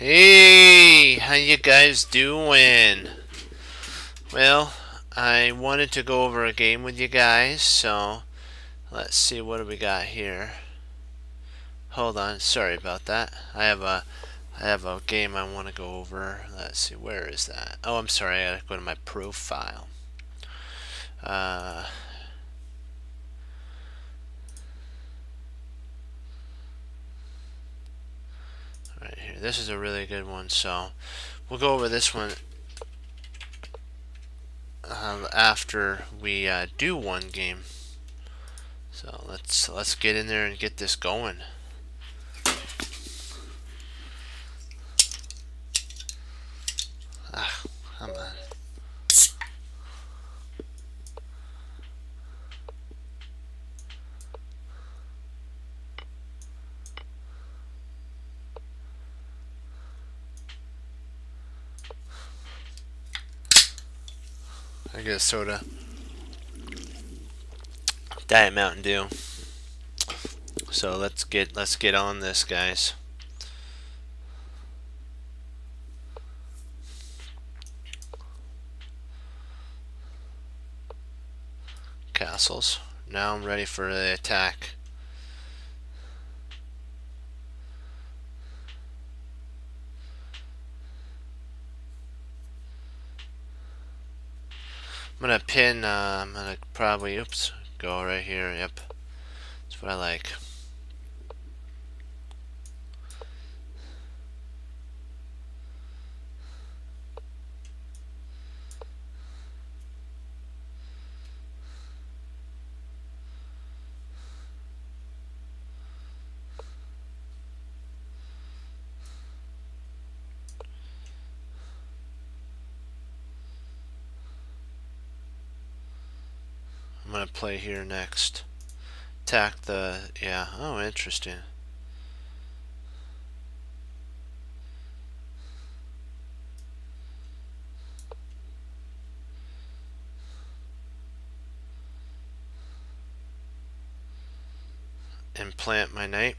Hey, how you guys doing? Well, I wanted to go over a game with you guys, so let's see what do we got here. Hold on, sorry about that. I have a game I want to go over. Let's see, where is that? Oh, I'm sorry, I gotta go to my profile. Uh, right here. This is a really good one, so we'll go over this one after we do one game. So let's get in there and get this going. Ah, come on. I get a soda. Diet Mountain Dew. So let's get on this, guys. Castles. Now I'm ready for the attack. I'm gonna pin. I'm gonna probably go right here. Yep, that's what I like. I'm gonna play here next. Attack the yeah. Oh, interesting. And plant my knight.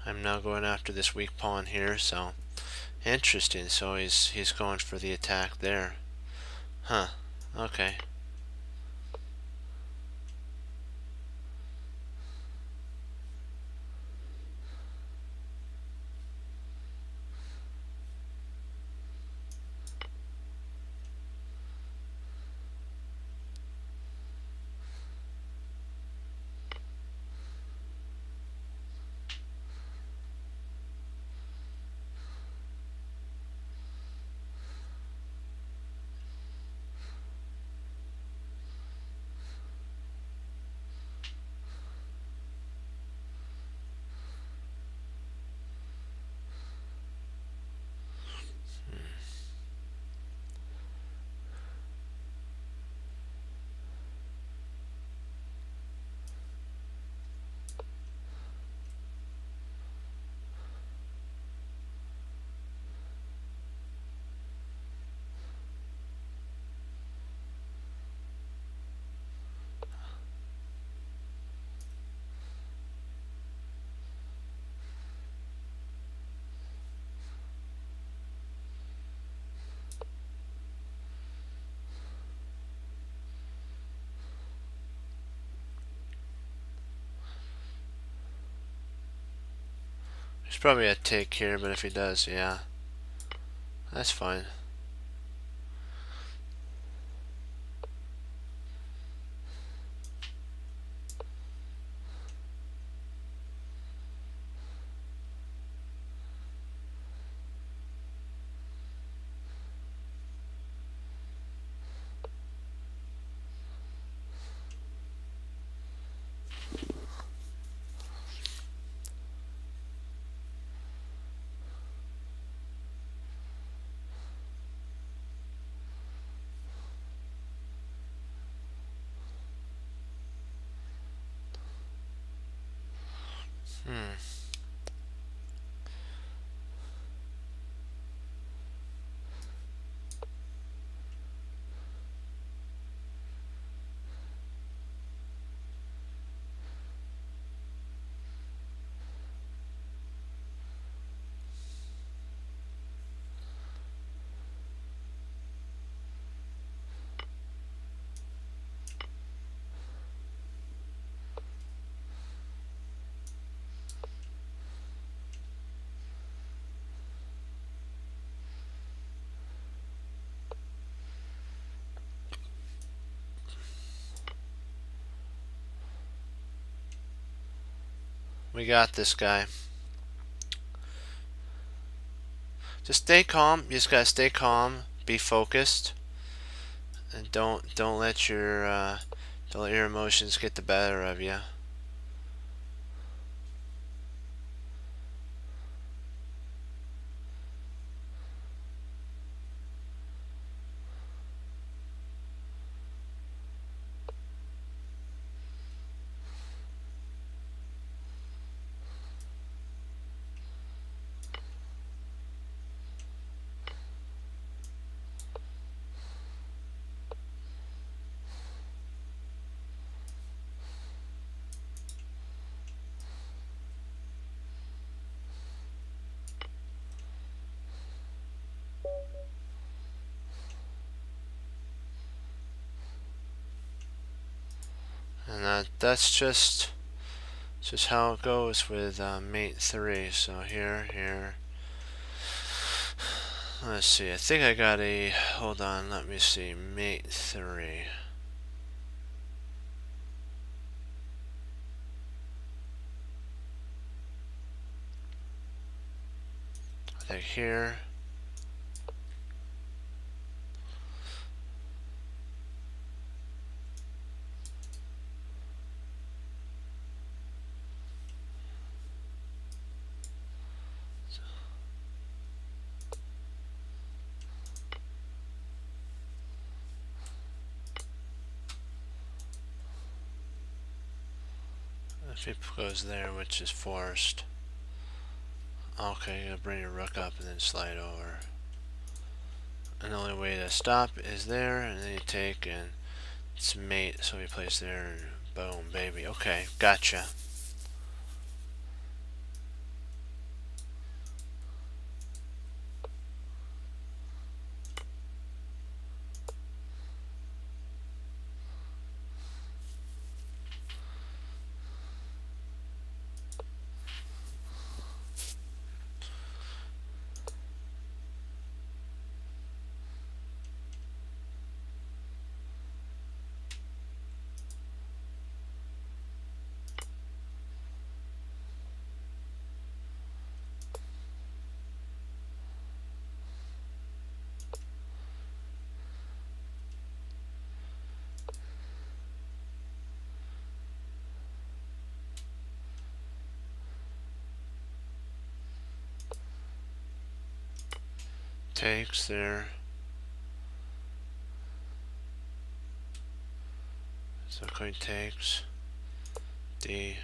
I'm now going after this weak pawn here. So interesting. So he's going for the attack there. Huh. Okay. There's probably a take here, but if he does, yeah, that's fine. Hmm. We got this guy. Just stay calm. You just gotta stay calm. Be focused, and don't let your emotions get the better of you. And that's just how it goes with mate 3. So here. Let's see. I think I got a. Hold on. Let me see. Mate 3. I think here. If it goes there, which is forced. Okay, you gotta bring your rook up and then slide over. And the only way to stop is there, and then you take and it's mate, so he plays there, and boom, baby. Okay, gotcha. Takes there. So queen takes. D.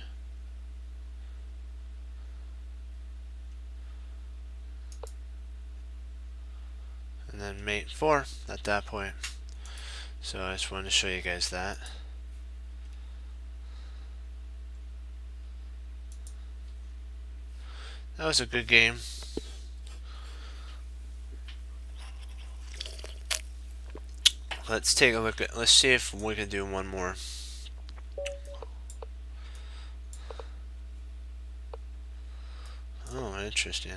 And then mate 4 at that point. So I just wanted to show you guys that. That was a good game. Let's take a look at, let's see if we can do one more. Oh, interesting.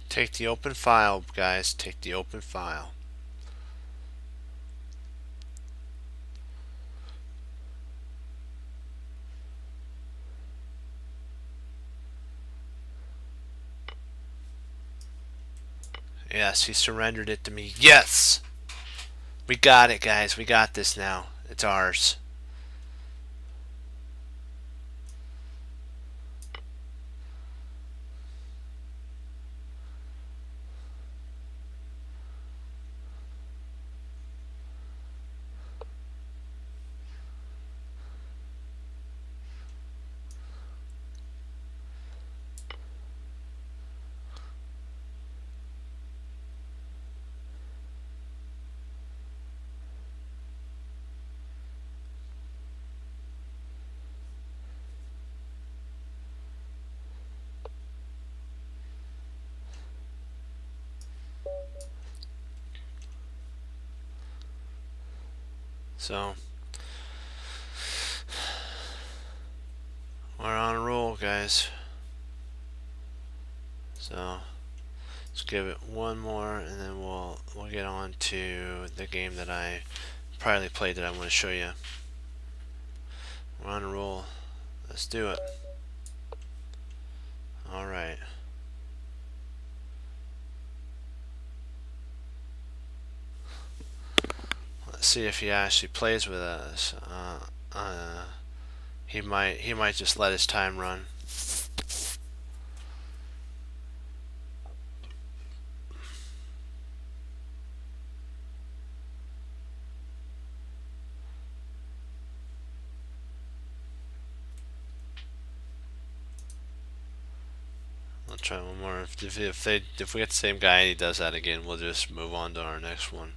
Take the open file, guys. Take the open file. Yes, he surrendered it to me. Yes! We got it, guys. We got this now. It's ours. So, we're on a roll, guys. So, let's give it one more, and then we'll get on to the game that I probably played that I want to show you. We're on a roll. Let's do it. All right. Let's see if he actually plays with us. He might just let his time run. I'll try one more. If we get the same guy and he does that again, we'll just move on to our next one.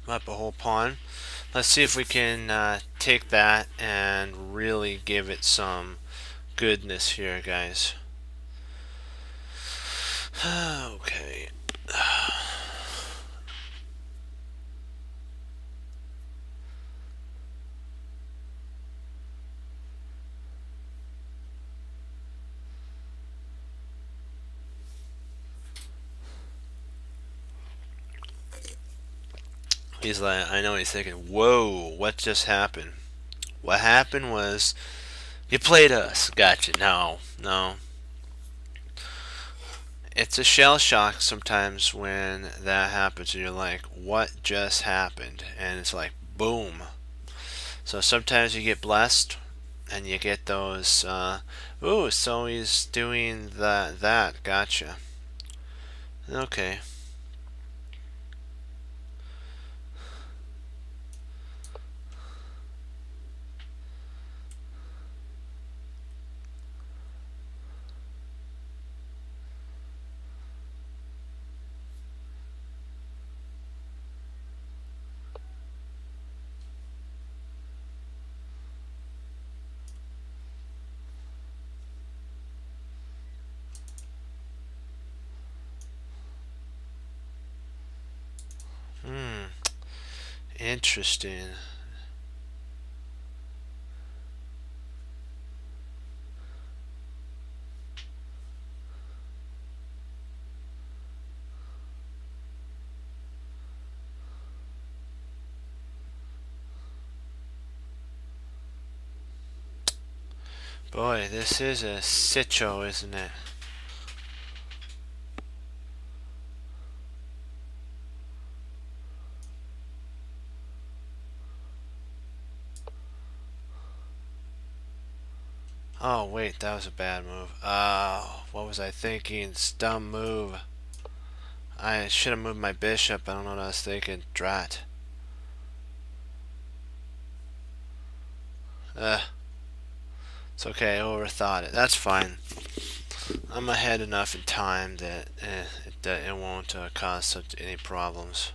Up a whole pawn. Let's see if we can take that and really give it some goodness here, guys. Okay. He's like, I know he's thinking, whoa, what just happened? What happened was, you played us. Gotcha. No, no. It's a shell shock sometimes when that happens and you're like, what just happened? And it's like, boom. So sometimes you get blessed and you get those, ooh, so he's doing that. Gotcha. Okay. Interesting. Boy, this is a sitcho, isn't it? Oh, wait, that was a bad move. Oh, what was I thinking? It's a dumb move. I should have moved my bishop. I don't know what I was thinking. Drat. It's okay, I overthought it. That's fine. I'm ahead enough in time that it won't cause such any problems.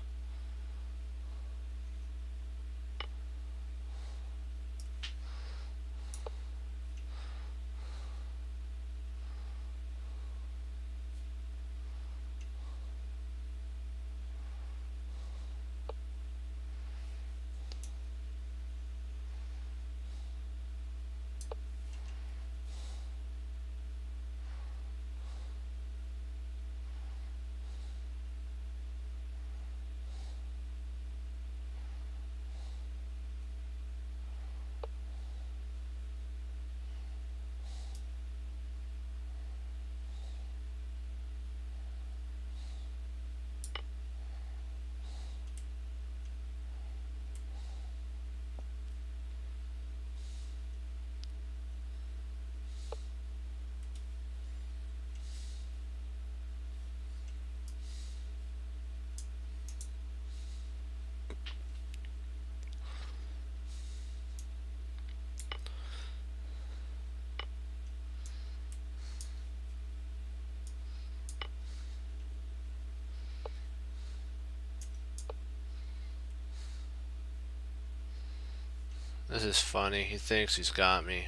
This is funny. He thinks he's got me.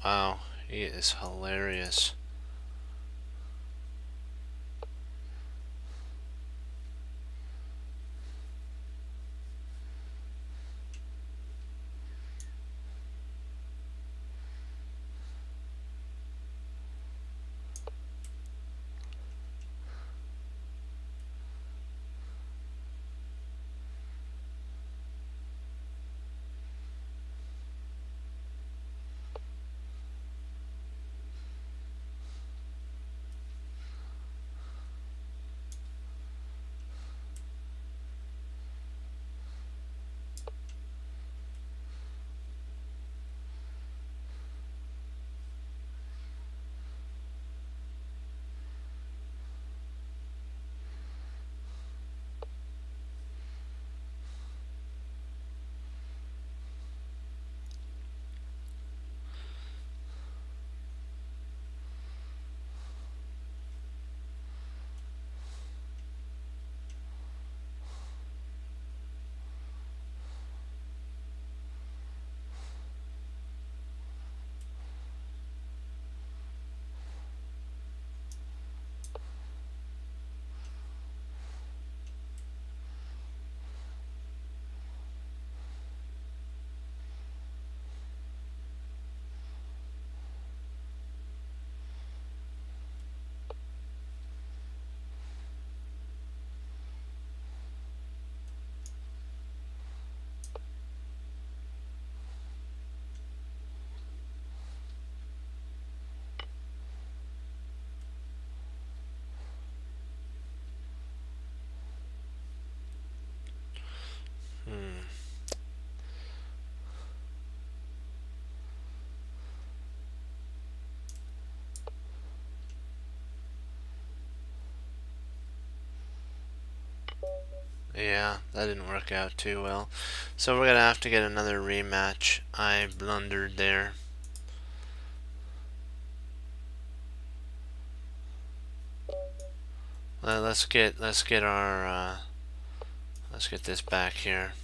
Wow, he is hilarious. Hmm. Yeah, that didn't work out too well. So we're gonna have to get another rematch. I blundered there. Let's get this back here.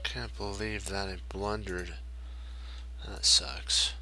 Can't believe that I blundered. That sucks.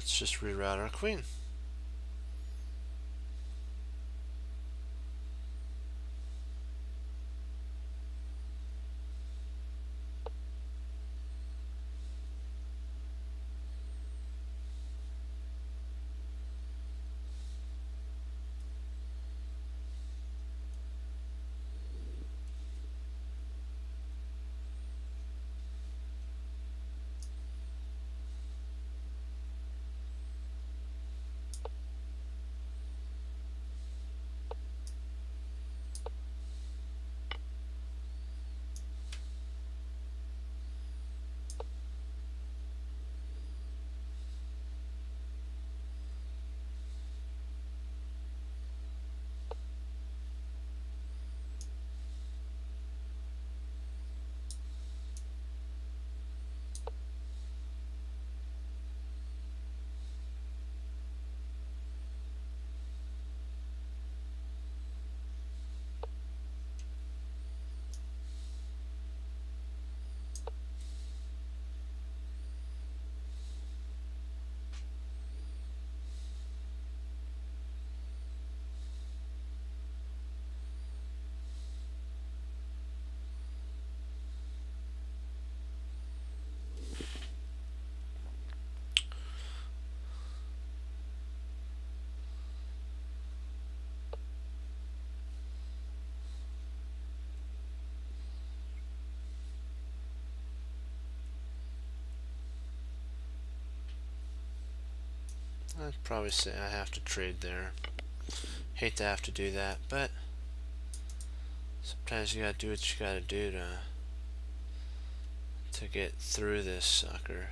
Let's just reroute our queen. I'd probably say I have to trade there. Hate to have to do that, but sometimes you gotta do what you gotta do to get through this sucker.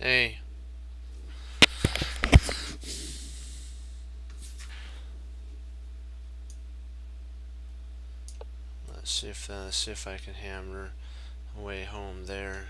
Hey. Let's see if I can hammer a way home there.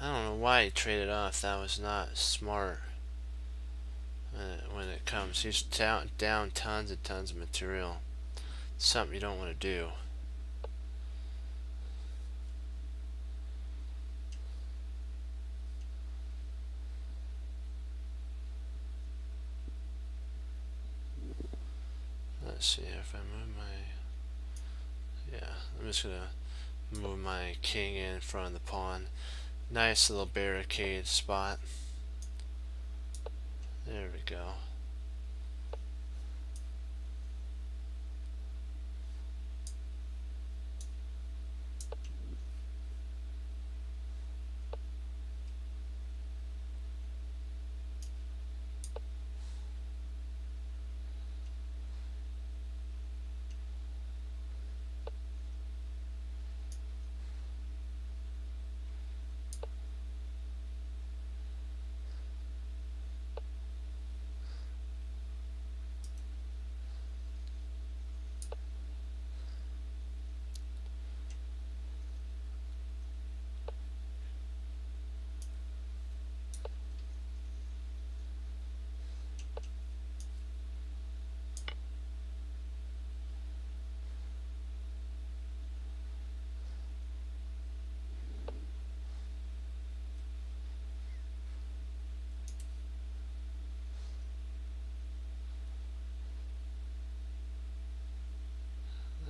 I don't know why he traded off. That was not smart. When it comes, he's down tons and tons of material. Something you don't want to do. Let's see if I move my... Yeah, I'm just gonna move my king in front of the pawn. Nice little barricade spot. There we go.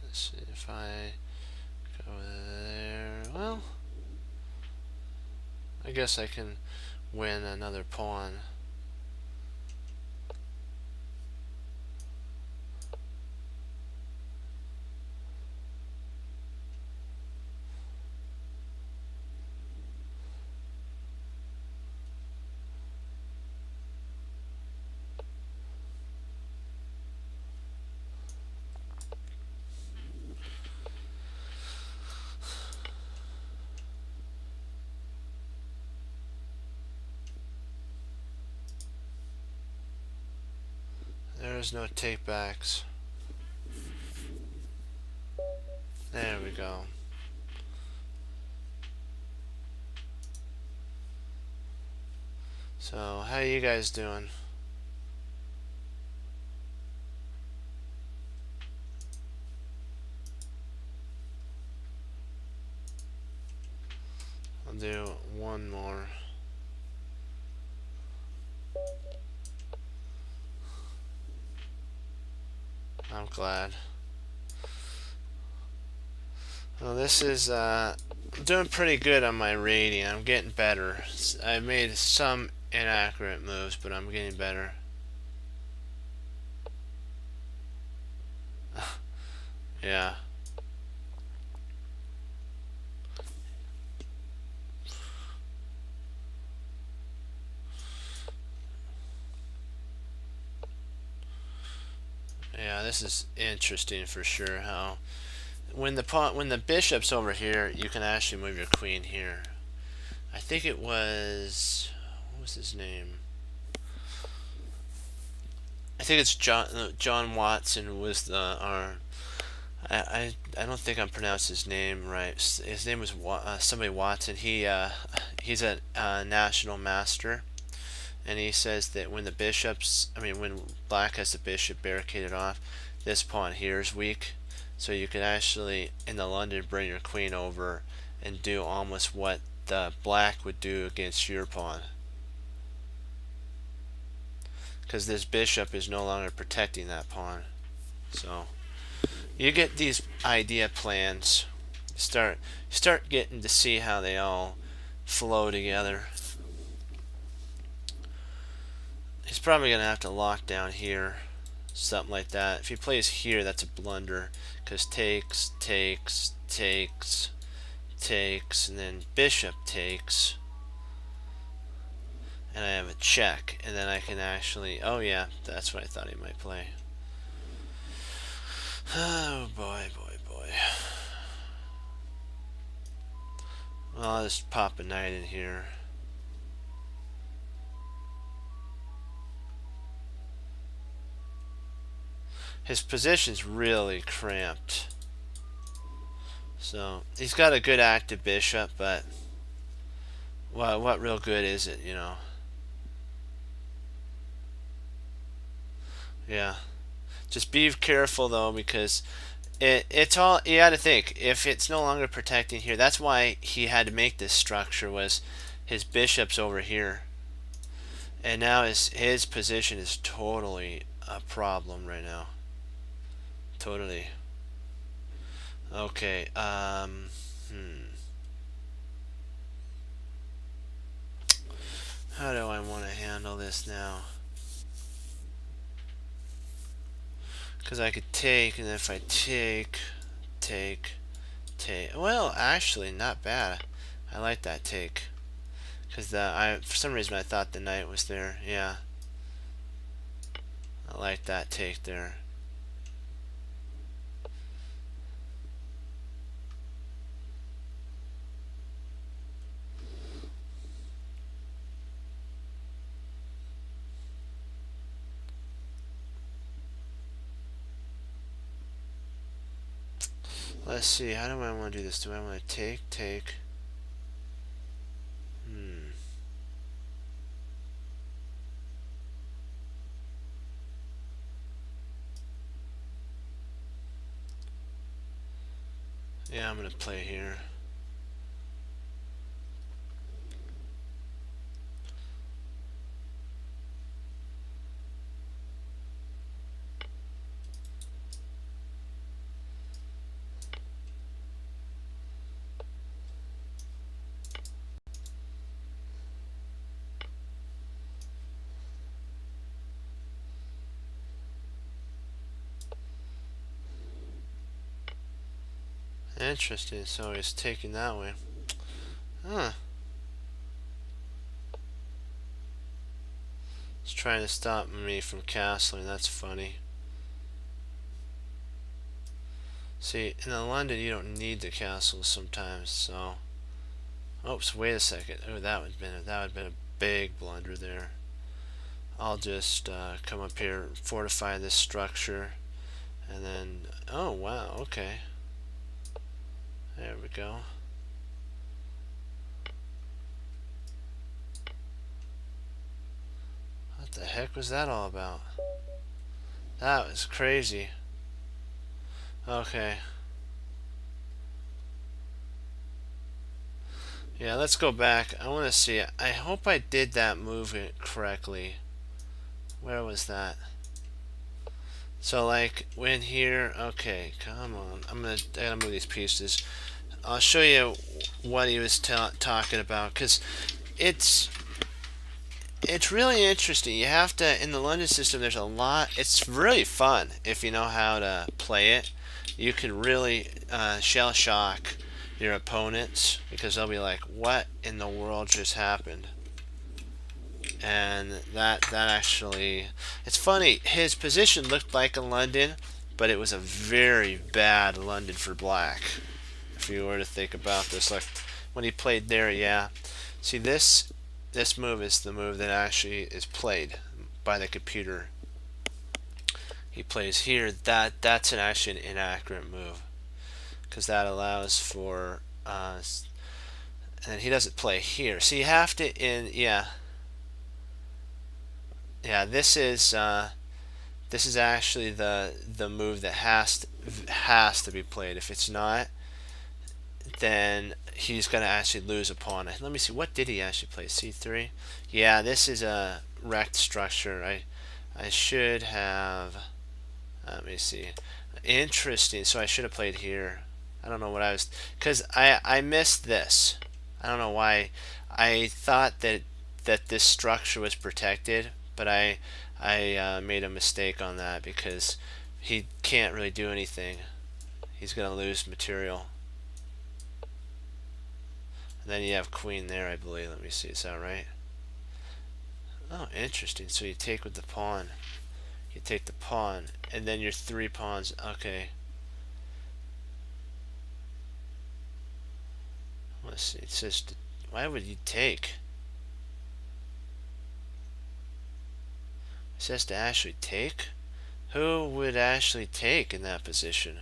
Let's see if I go there. Well, I guess I can win another pawn. There's no takebacks. There we go. So, how you guys doing? I'll do one more. I'm glad. Well, this is I'm doing pretty good on my rating. I'm getting better. I made some inaccurate moves, but I'm getting better. Yeah. Yeah, this is interesting for sure. How when the bishop's over here, you can actually move your queen here. I think it was, what was his name? I think it's John Watson was the our. I don't think I'm pronouncing his name right. His name was somebody Watson. He's a national master, and he says that when when black has the bishop barricaded off, this pawn here is weak. So you can actually in the London bring your queen over and do almost what black would do against your pawn, because this bishop is no longer protecting that pawn. So you get these idea plans, start getting to see how they all flow together. He's probably gonna have to lock down here, something like that. If he plays here, that's a blunder, because takes, takes, takes, takes, and then bishop takes, and I have a check, and then I can actually, oh yeah, that's what I thought he might play. Oh boy, boy, boy. Well, I'll just pop a knight in here. His position's really cramped. So he's got a good active bishop, but what real good is it, you know? Yeah. Just be careful though, because it's all, you got to think, if it's no longer protecting here, that's why he had to make this structure, was his bishop's over here, and now his position is totally a problem right now. Totally. Okay. How do I want to handle this now? Because I could take, and if I take, well, actually, not bad. I like that take. Because for some reason I thought the knight was there. Yeah. I like that take there. Let's see, how do I want to do this? Do I want to take? Yeah, I'm going to play here. Interesting, so he's taking that way. Huh. He's trying to stop me from castling, that's funny. See, in London you don't need the castles sometimes, so. Oops, wait a second. Oh, that would have been a big blunder there. I'll just come up here, fortify this structure, and then, oh wow, okay. There we go. What the heck was that all about? That was crazy. Okay. Yeah, let's go back. I want to see. I hope I did that move correctly. Where was that? So like when here, okay, come on. I gotta move these pieces. I'll show you what he was talking about, because it's really interesting. You have to, in the London system, there's a lot. It's really fun if you know how to play it. You can really shell shock your opponents, because they'll be like, what in the world just happened? And that actually, it's funny, his position looked like a London, but it was a very bad London for black, if you were to think about this. Like when he played there, yeah. See, this move is the move that actually is played by the computer. He plays here. That's actually an inaccurate move, because that allows for and he doesn't play here. So you have to yeah. This is actually the move that has to be played. If it's not, then he's going to actually lose a pawn. Let me see, what did he actually play? C3? Yeah, this is a wrecked structure. I should have, let me see. Interesting. So I should have played here. I don't know what I was, because I missed this. I don't know why. I thought that this structure was protected, but I made a mistake on that because he can't really do anything. He's going to lose material. And then you have queen there, I believe. Let me see. Is that right? Oh, interesting. So you take with the pawn. You take the pawn, and then your 3 pawns. Okay. Let's see. It says, why would you take? It says to actually take? Who would actually take in that position?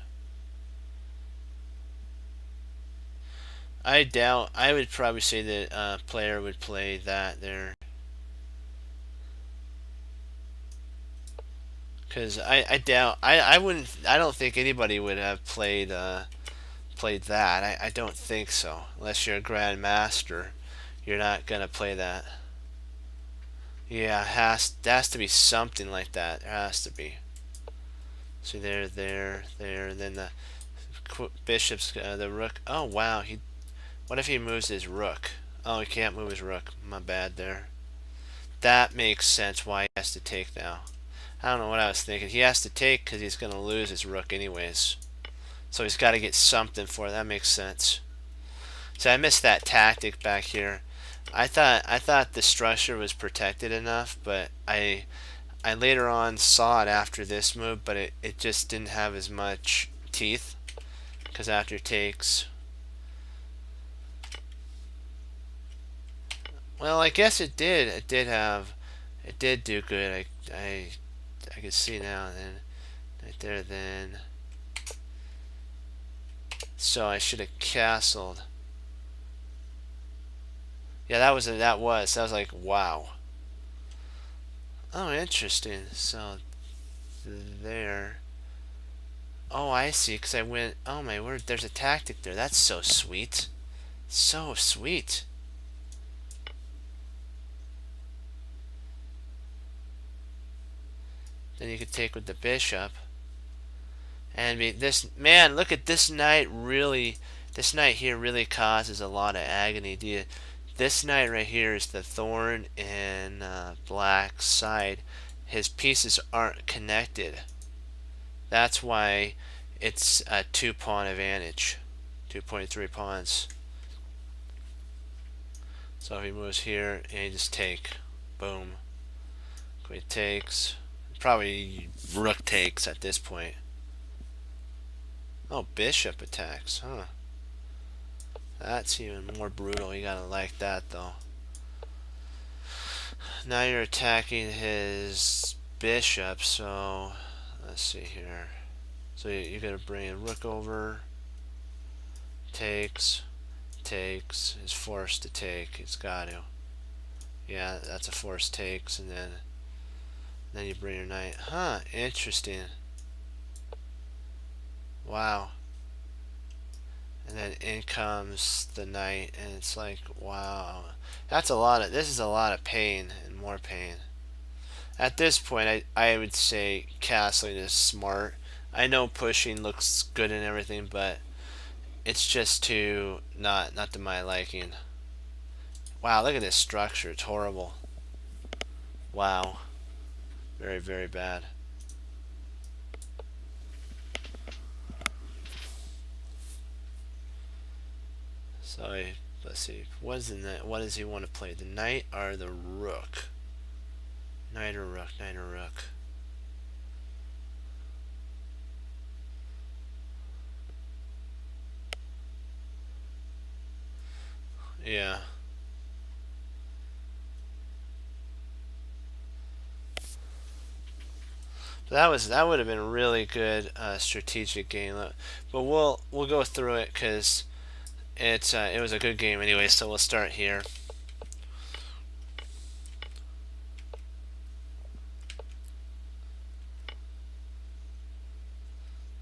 I doubt. I would probably say that a player would play that there. Because I doubt. I wouldn't. I don't think anybody would have played that. I don't think so. Unless you're a grandmaster, you're not gonna play that. Yeah, has to be something like that. There has to be. So there, and then the bishop's the rook. Oh wow, he. What if he moves his rook? Oh, he can't move his rook. My bad there. That makes sense why he has to take now. I don't know what I was thinking. He has to take because he's gonna lose his rook anyways. So he's got to get something for it. That makes sense. So I missed that tactic back here. I thought the structure was protected enough, but I later on saw it after this move, but it just didn't have as much teeth because after takes. Well, I guess it did. It did do good. I can see now. Then right there. Then so I should have castled. Yeah, that was like wow. Oh, interesting. So there. Oh, I see. Because I went. Oh my word! There's a tactic there. That's so sweet. So sweet. Then you could take with the bishop. And this man, look at this knight. Really, this knight here really causes a lot of agony. This knight right here is the thorn in black's side. His pieces aren't connected. That's why it's a 2-pawn advantage. 2.3 pawns. So if he moves here, and you just take. Boom. Queen takes. Probably rook takes at this point. Oh, bishop attacks, huh? That's even more brutal. You gotta like that, though. Now you're attacking his bishop, so let's see here. So you gotta bring a rook over. Takes. Takes. Is forced to take. It's got to. Yeah, that's a forced takes, and then you bring your knight. Huh, interesting. Wow. And then in comes the knight, and it's like, wow. That's a lot of, this is a lot of pain and more pain. At this point, I would say castling is smart. I know pushing looks good and everything, but it's just too, not to my liking. Wow, look at this structure. It's horrible. Wow. Very, very bad. So let's see. What does he want to play? The knight or the rook? Knight or rook? Knight or rook? Yeah. That would have been a really good strategic game, but we'll go through it because it was a good game anyway. So we'll start here.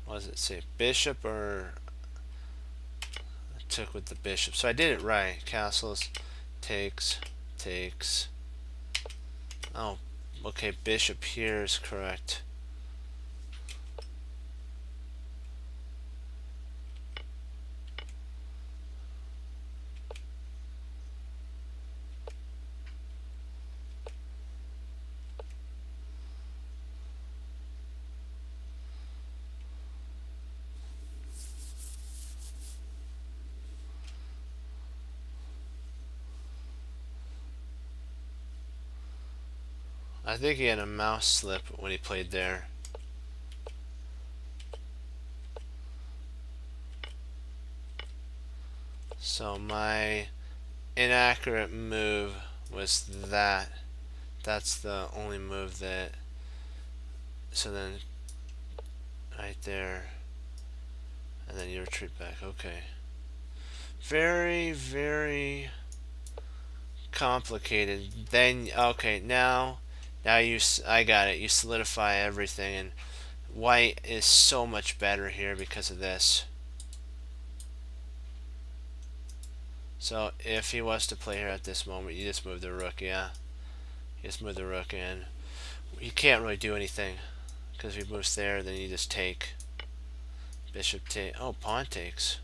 What does it say? Bishop or took with the bishop. So I did it right. Castles, takes, takes. Oh, okay, bishop here is correct. I think he had a mouse slip when he played there. So my inaccurate move was that. That's the only move that. So then, right there, and then you retreat back. Okay. Very, very complicated. Then, okay, now I got it. You solidify everything, and white is so much better here because of this. So if he was to play here at this moment, you just move the rook, yeah. You just move the rook in. You can't really do anything because if he moves there, then you just take. Bishop take. Oh, pawn takes.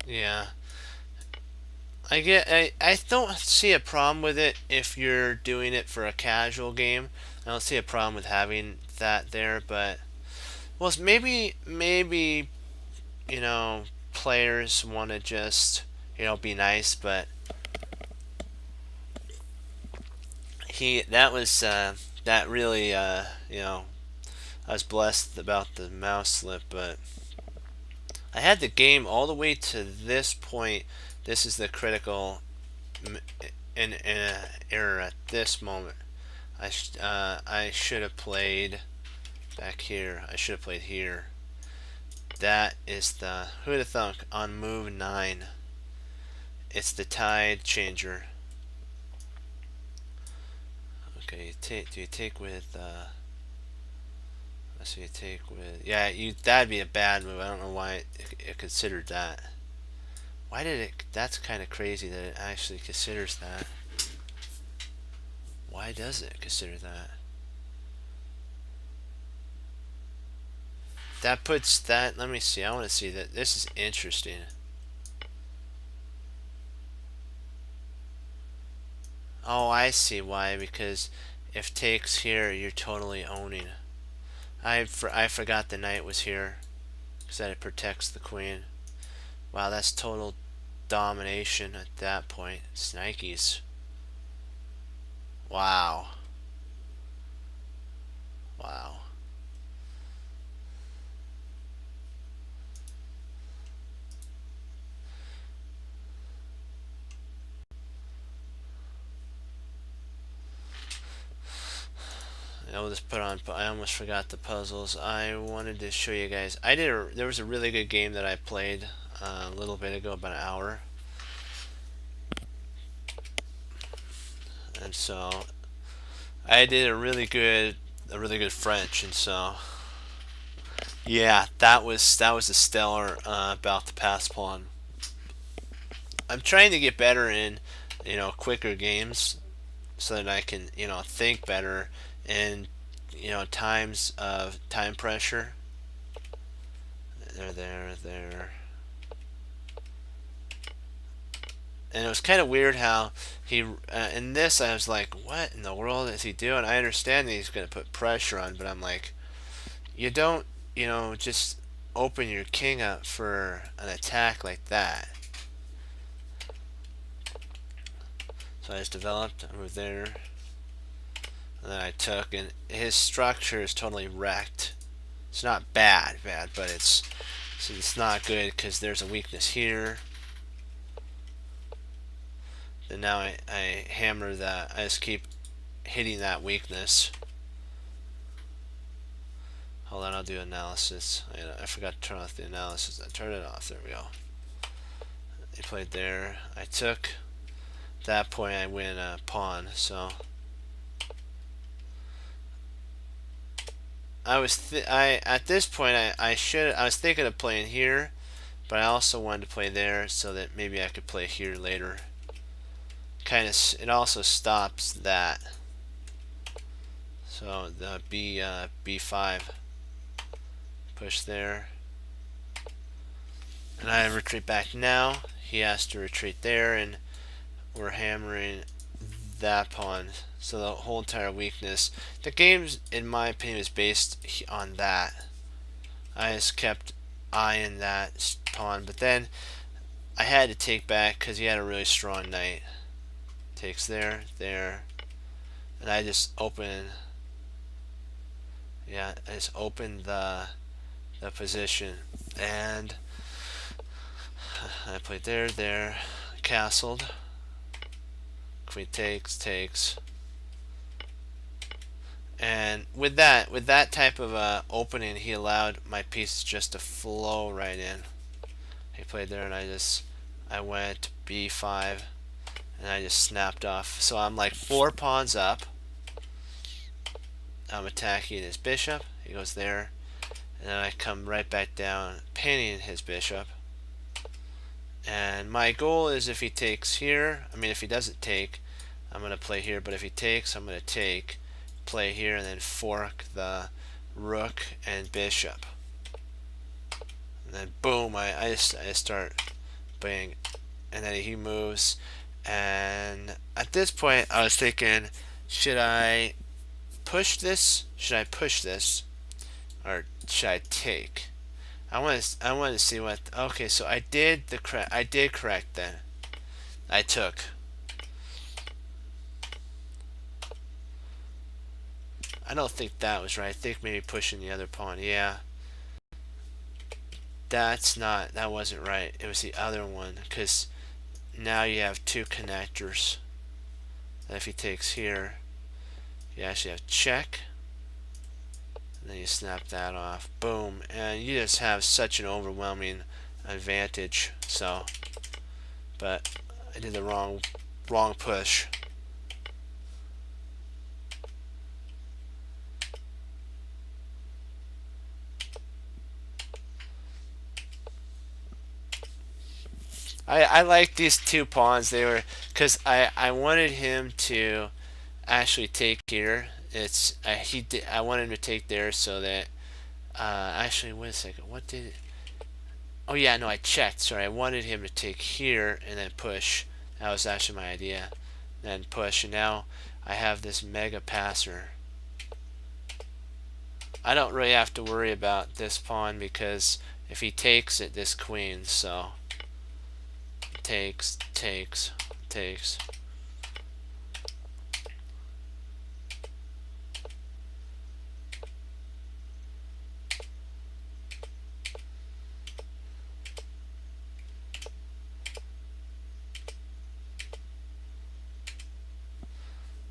Yeah. I don't see a problem with it if you're doing it for a casual game. I don't see a problem with having that there, but well, maybe you know players want to just be nice, but that really I was blessed about the mouse slip, but I had the game all the way to this point. This is the critical error at this moment. I should have played back here. I should have played here. That is the who'd have thunk on move 9. It's the tide changer. Okay, do you take with? So you take with. Yeah, that'd be a bad move. I don't know why it considered that. Why did it? That's kind of crazy that it actually considers that. Why does it consider that? That puts that. Let me see. I want to see that. This is interesting. Oh, I see why. Because if takes here, you're totally owning. I forgot the knight was here because that it protects the queen. Wow, that's total domination at that point. Snikes. Wow. Wow. I'll just put on. I almost forgot the puzzles. I wanted to show you guys. There was a really good game that I played a little bit ago, about an hour, and so I did a really good French, and so yeah, that was a stellar about the pass pawn. I'm trying to get better in quicker games so that I can think better in times of time pressure. There. And it was kind of weird how he in this I was like, what in the world is he doing? I understand that he's going to put pressure on, but I'm like, you don't just open your king up for an attack like that. So I just developed, I moved there, and then I took, and his structure is totally wrecked. It's not bad, but it's not good because there's a weakness here. Then now I hammer that. I just keep hitting that weakness. Hold on, I'll do analysis. I forgot to turn off the analysis. I turned it off. There we go. He played there. I took. At that point, I win a pawn. So I was at this point I was thinking of playing here, but I also wanted to play there so that maybe I could play here later. Kind of. It also stops that. So the B5 push there. And I retreat back now. He has to retreat there, and we're hammering that pawn. So the whole entire weakness. The game, in my opinion, is based on that. I just kept eyeing that pawn, but then I had to take back because he had a really strong knight. Takes there, and I just open. Yeah, I just opened the position, and I played there, castled. Queen takes, and with that type of opening, he allowed my piece just to flow right in. He played there, and I went B5, and I just snapped off. So I'm like 4 pawns up. I'm attacking his bishop. He goes there, and then I come right back down, pinning his bishop. And my goal is if he takes here, if he doesn't take, I'm going to play here, but if he takes, I'm going to take, play here, and then fork the rook and bishop. And then boom, I start bang, and then he moves. And at this point, I was thinking, should I push this? Should I push this? Or should I take? I want to see what. Okay, so I did correct then. I took. I don't think that was right. I think maybe pushing the other pawn. Yeah. That wasn't right. It was the other one, because now you have 2 connectors. And if he takes here, you actually have check. And then you snap that off. Boom. And you just have such an overwhelming advantage. So, but I did the wrong push. I like these 2 pawns. They were, because I wanted him to actually take here. I wanted him to take there so that actually, wait a second, what did it, oh yeah, no, I checked. Sorry, I wanted him to take here and then push. That was actually my idea. Then push, and now I have this mega passer. I don't really have to worry about this pawn, because if he takes it, this queen, so takes.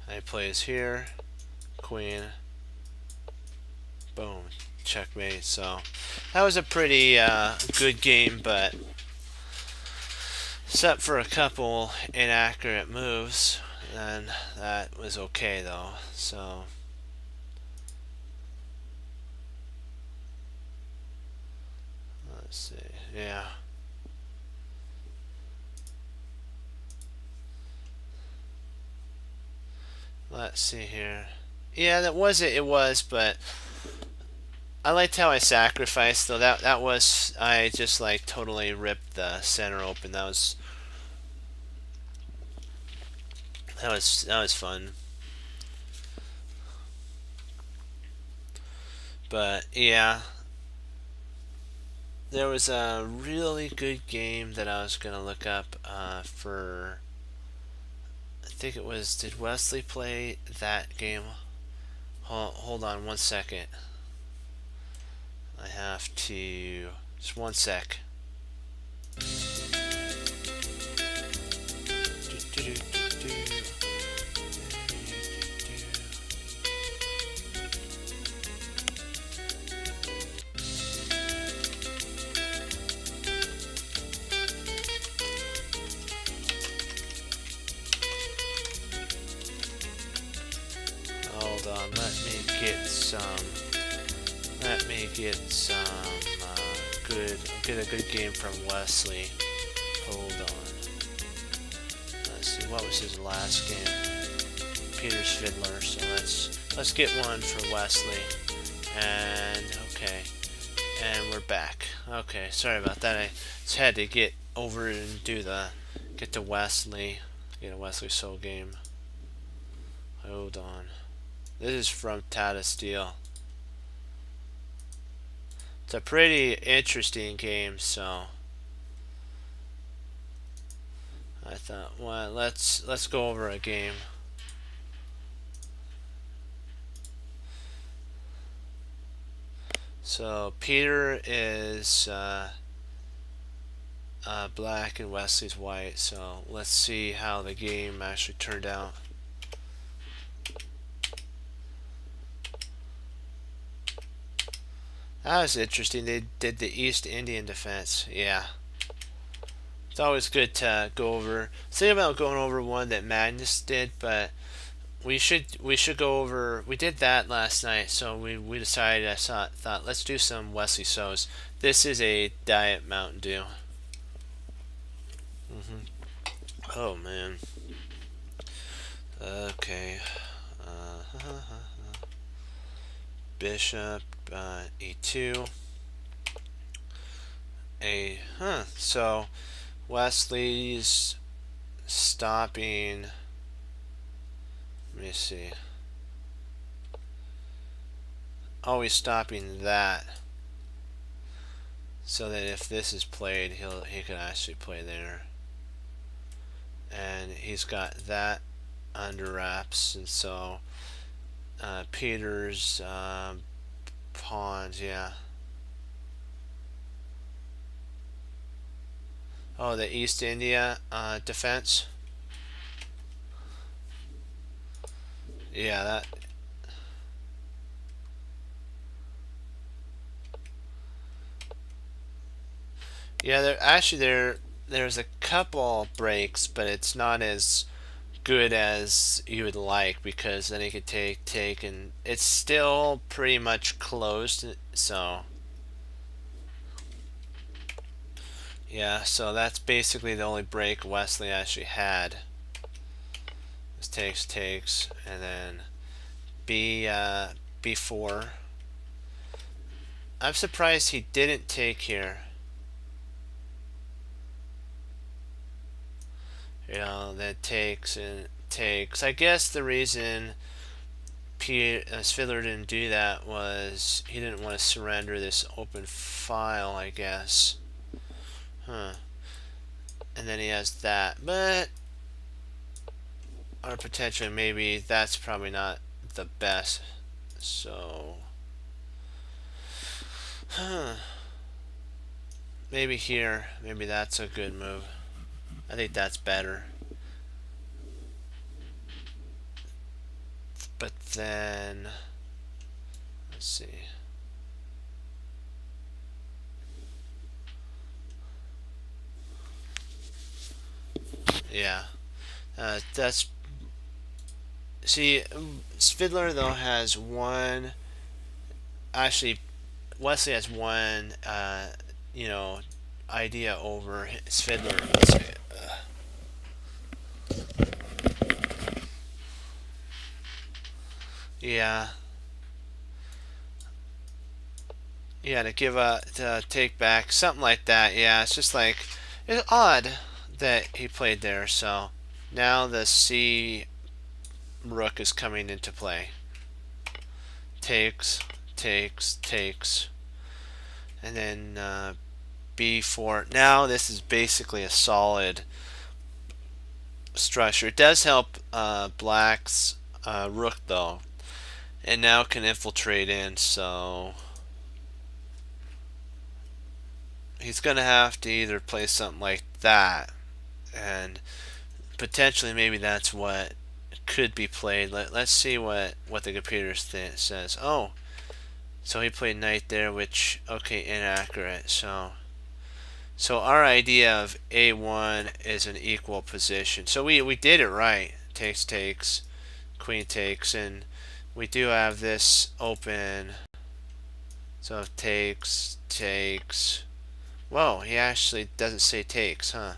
He plays here, queen, boom, checkmate. So that was a pretty good game, but except for a couple inaccurate moves, and that was okay though. So let's see, yeah. Let's see here. Yeah, that was it. It was, but I liked how I sacrificed though. That was, I just like totally ripped the center open. That was fun. But yeah, there was a really good game that I was gonna look up for. I think it was. Did Wesley play that game? Hold on 1 second. I have to. Just 1 sec. hold on. Let me get some. Let me get some good. Get a good game from Wesley. Hold on. Let's see. What was his last game? Peter's Fiddler. So let's get one for Wesley. And okay. And we're back. Okay. Sorry about that. I just had to get over and get to Wesley. Get a Wesley Soul game. Hold on. This is from Tata Steel. It's a pretty interesting game, so I thought, well, let's go over a game. So Peter is black and Wesley's white. So let's see how the game actually turned out. That was interesting. They did the East Indian defense. Yeah. It's always good to go over. Think about going over one that Magnus did, but we should go over. We did that last night, so we decided. I thought let's do some Wesley So's. This is a Diet Mountain Dew. Oh man. Okay. Bishop e2. So Wesley's stopping. Let me see. Oh, he's stopping that, so that if this is played, he can actually play there. And he's got that under wraps, and so Peter's pawns, yeah. Oh, the East India defense. Yeah, that. Yeah, there's a couple breaks, but it's not as good as you would like, because then he could take, and it's still pretty much closed. So yeah, so that's basically the only break Wesley actually had. This takes, and then B4. I'm surprised he didn't take here. You know, that takes and takes. I guess the reason Fiddler didn't do that was he didn't want to surrender this open file, I guess. Huh. And then he has that, but or potentially maybe that's probably not the best. So maybe here, maybe that's a good move. I think that's better. But then let's see. Yeah. That's see, Fiddler though has one. Actually, Wesley has one. You know, idea over his Fiddler. Let's see. Yeah. Yeah, to take back something like that. Yeah, it's just like it's odd that he played there. So now the C rook is coming into play. Takes, and then B4. Now this is basically a solid structure. It does help Black's rook though, and now can infiltrate in. So he's gonna have to either play something like that, and potentially maybe that's what could be played. Let's see what the computer says. Oh, so he played knight there, which okay, inaccurate. So our idea of A1 is an equal position. So we did it right. Takes, queen takes, and we do have this open. So takes. Whoa, he actually doesn't say takes, huh?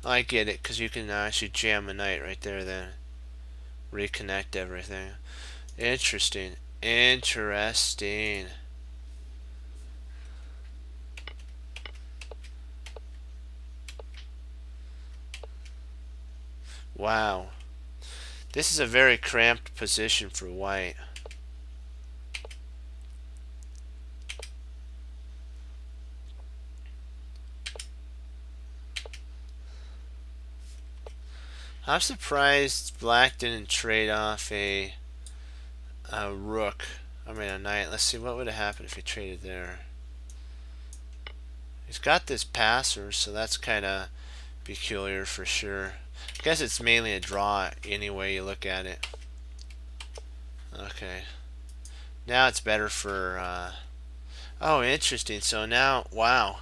I get it, because you can actually jam a knight right there then. Reconnect everything. Interesting. Interesting. Wow. This is a very cramped position for white. I'm surprised black didn't trade off a rook. I mean a knight. Let's see what would have happened if he traded there. He's got this passer, so that's kind of peculiar for sure. I guess it's mainly a draw any way you look at it. Okay. Now it's better for oh, interesting. So now, wow.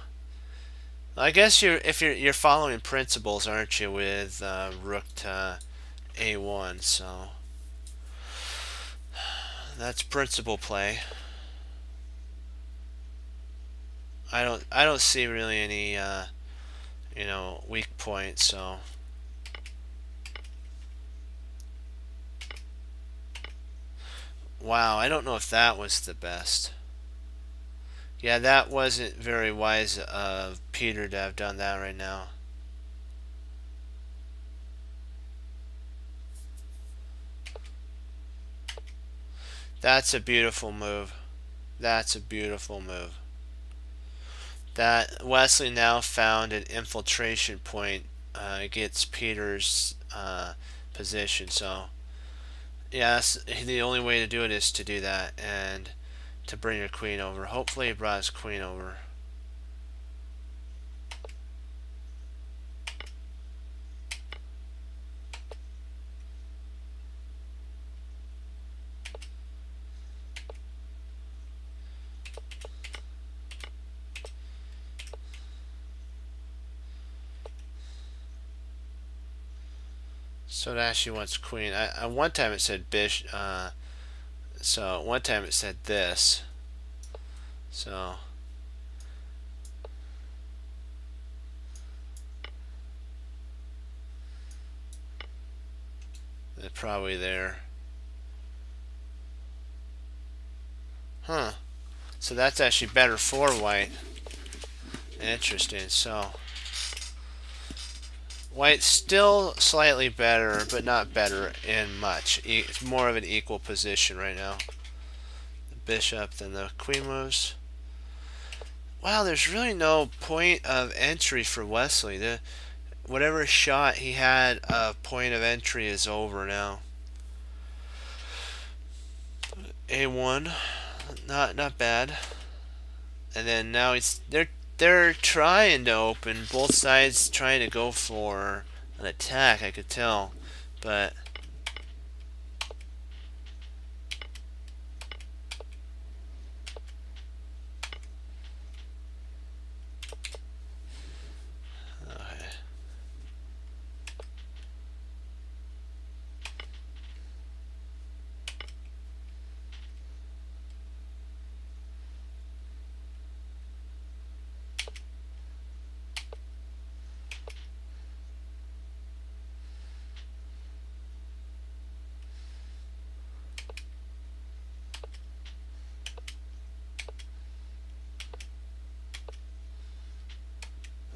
I guess if you're following principles, aren't you, with rook to a1? So that's principle play. I don't see really any weak points. So wow, I don't know if that was the best. Yeah, that wasn't very wise of Peter to have done that right now. That's a beautiful move. That's a beautiful move. That Wesley now found an infiltration point against Peter's position. So, yes, the only way to do it is to do that and to bring your queen over. Hopefully, he brought his queen over. So it actually wants queen. One time it said bishop. So one time it said this. So they're probably there. Huh. So that's actually better for white. Interesting. So white's still slightly better, but not better in much. It's more of an equal position right now. The bishop, then the queen moves. Wow, there's really no point of entry for Wesley. Whatever shot he had a point of entry is over now. A1, not bad. And then now they're trying to open, both sides trying to go for an attack, I could tell. But okay.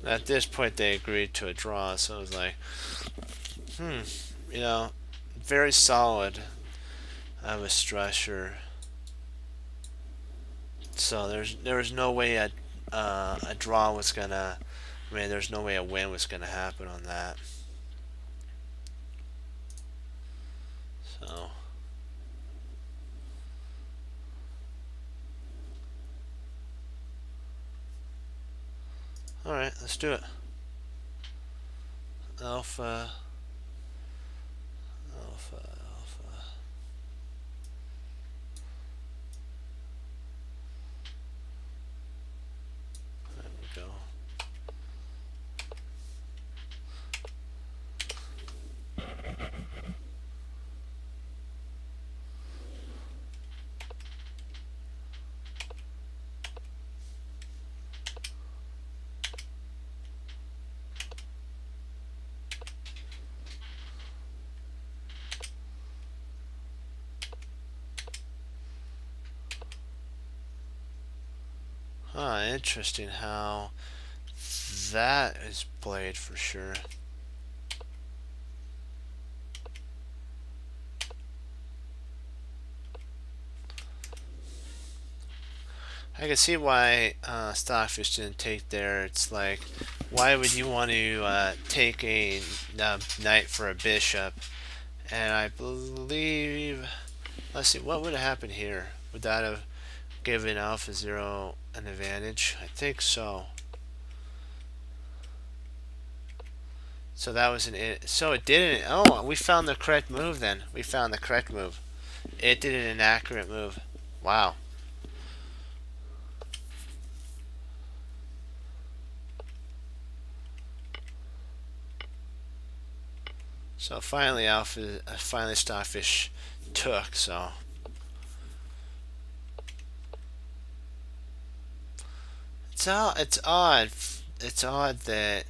At this point they agreed to a draw, so it was like, you know, very solid of a Strasher. So there was no way a draw was gonna. I mean, there's no way a win was gonna happen on that. So. Alright, let's do it. Alpha. Alpha. There we go. interesting how that is played for sure. I can see why Stockfish didn't take there. It's like, why would you want to take a knight for a bishop? And I believe, let's see, what would have happened here? Would that have given AlphaZero an advantage? I think so. So that was so it didn't. Oh, we found the correct move then. We found the correct move. It did an inaccurate move. Wow. So finally, finally Stockfish took. So it's odd. It's odd that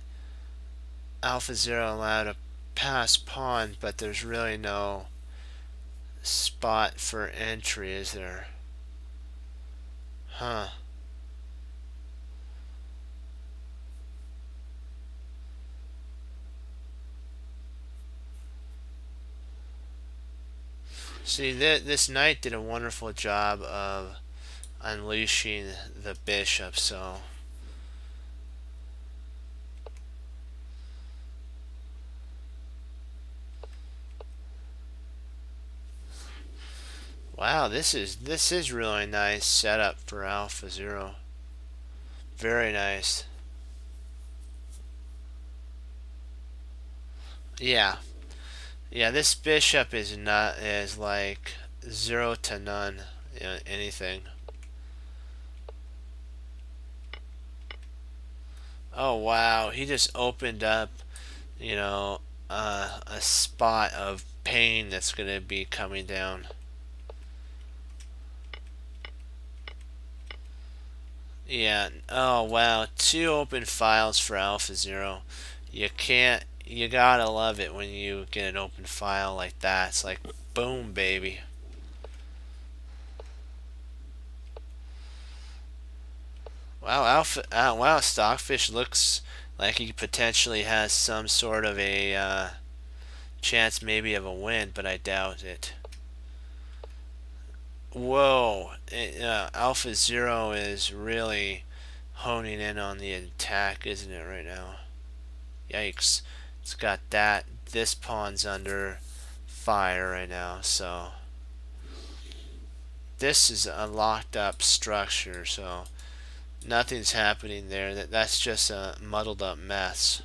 AlphaZero allowed a pass pawn, but there's really no spot for entry, is there? Huh. See, this knight did a wonderful job of unleashing the bishop, so wow, this is really nice setup for AlphaZero. Very nice. Yeah. Yeah, this bishop is like 0 to none, anything. Oh wow, he just opened up, you know, a spot of pain that's gonna be coming down. Yeah. Oh wow, 2 open files for AlphaZero. You gotta love it when you get an open file like that. It's like boom, baby. Wow, Stockfish looks like he potentially has some sort of a chance maybe of a win, but I doubt it. Whoa, AlphaZero is really honing in on the attack, isn't it, right now? Yikes. It's got that. This pawn's under fire right now, so this is a locked up structure, so nothing's happening there. That's just a muddled up mess.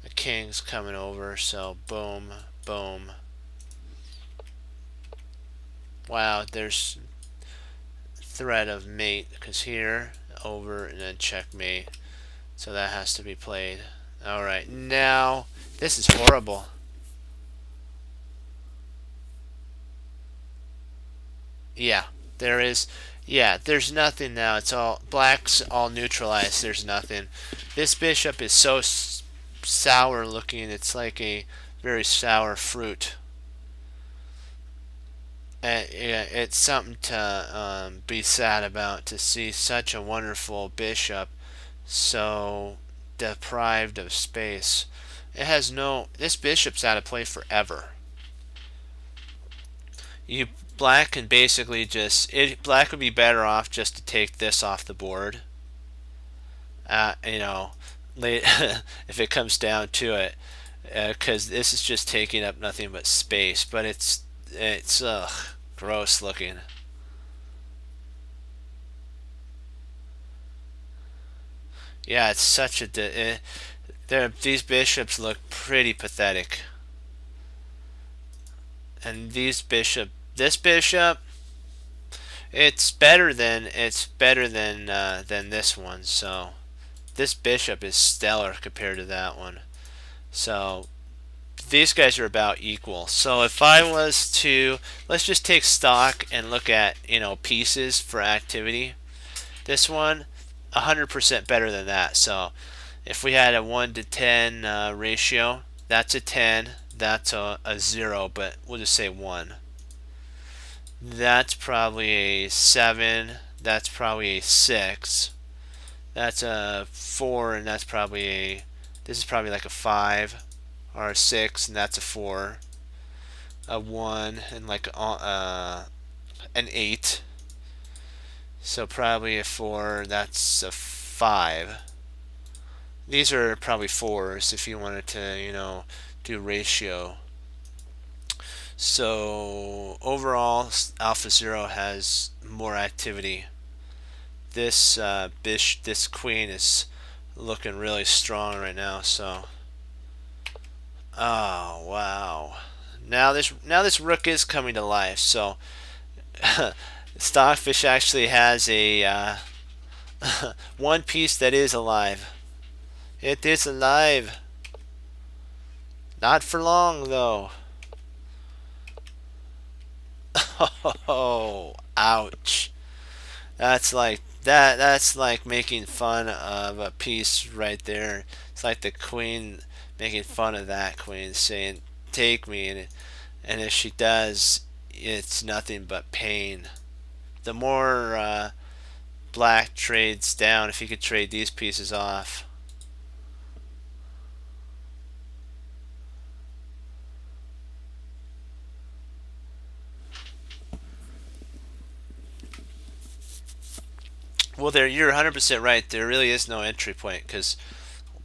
The king's coming over, so boom, boom. Wow, there's threat of mate, because here, over, and then checkmate. So that has to be played. Alright, now, this is horrible. Yeah, there is. Yeah, there's nothing now. It's all black's all neutralized. There's nothing. This bishop is so sour looking. It's like a very sour fruit. Yeah, it's something to be sad about, to see such a wonderful bishop so deprived of space. It has no. This bishop's out of play forever. You Black can basically black would be better off just to take this off the board. You know, late if it comes down to it, because this is just taking up nothing but space. But it's gross looking. Yeah, it's such a. These bishops look pretty pathetic, and this bishop, it's better than this one. So this bishop is stellar compared to that one. So these guys are about equal. So if I was to, let's just take stock and look at, pieces for activity. This one, 100% better than that. So if we had a 1 to 10 ratio, that's a 10, that's a 0, but we'll just say 1. That's probably a 7. That's probably a 6. That's a 4, and that's probably a. This is probably like a 5 or a 6, and that's a 4. A 1 and like an 8. So probably a 4. That's a 5. These are probably 4s if you wanted to, do ratio. So overall, Alpha Zero has more activity. This queen is looking really strong right now. So, oh wow! Now this rook is coming to life. So, Stockfish actually has a one piece that is alive. It is alive. Not for long though. Oh, ouch. That's like making fun of a piece right there. It's like the queen making fun of that queen, saying, "Take me," and if she does, it's nothing but pain. The more black trades down, if he could trade these pieces off. Well, you're 100% right. There really is no entry point because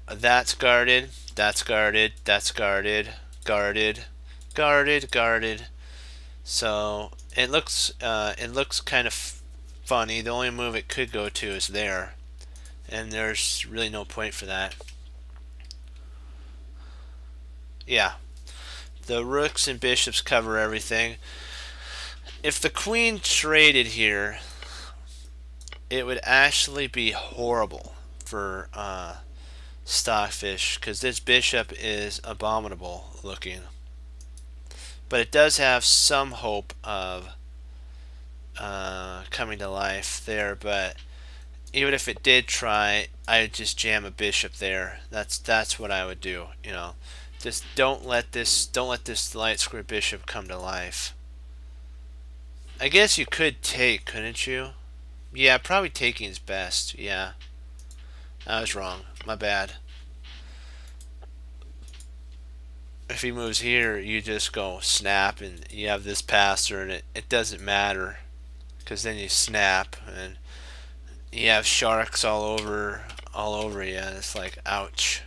that's guarded, that's guarded, that's guarded, guarded, guarded, guarded. So it looks kind of funny. The only move it could go to is there, and there's really no point for that. Yeah, the rooks and bishops cover everything. If the queen traded here, it would actually be horrible for Stockfish because this bishop is abominable looking. But it does have some hope of coming to life there. But even if it did try, I'd just jam a bishop there. That's what I would do. Just don't let this light square bishop come to life. I guess you could take, couldn't you? Yeah, probably taking is best. Yeah, I was wrong. My bad. If he moves here, you just go snap, and you have this passer, and it doesn't matter because then you snap, and you have sharks all over you, and it's like ouch.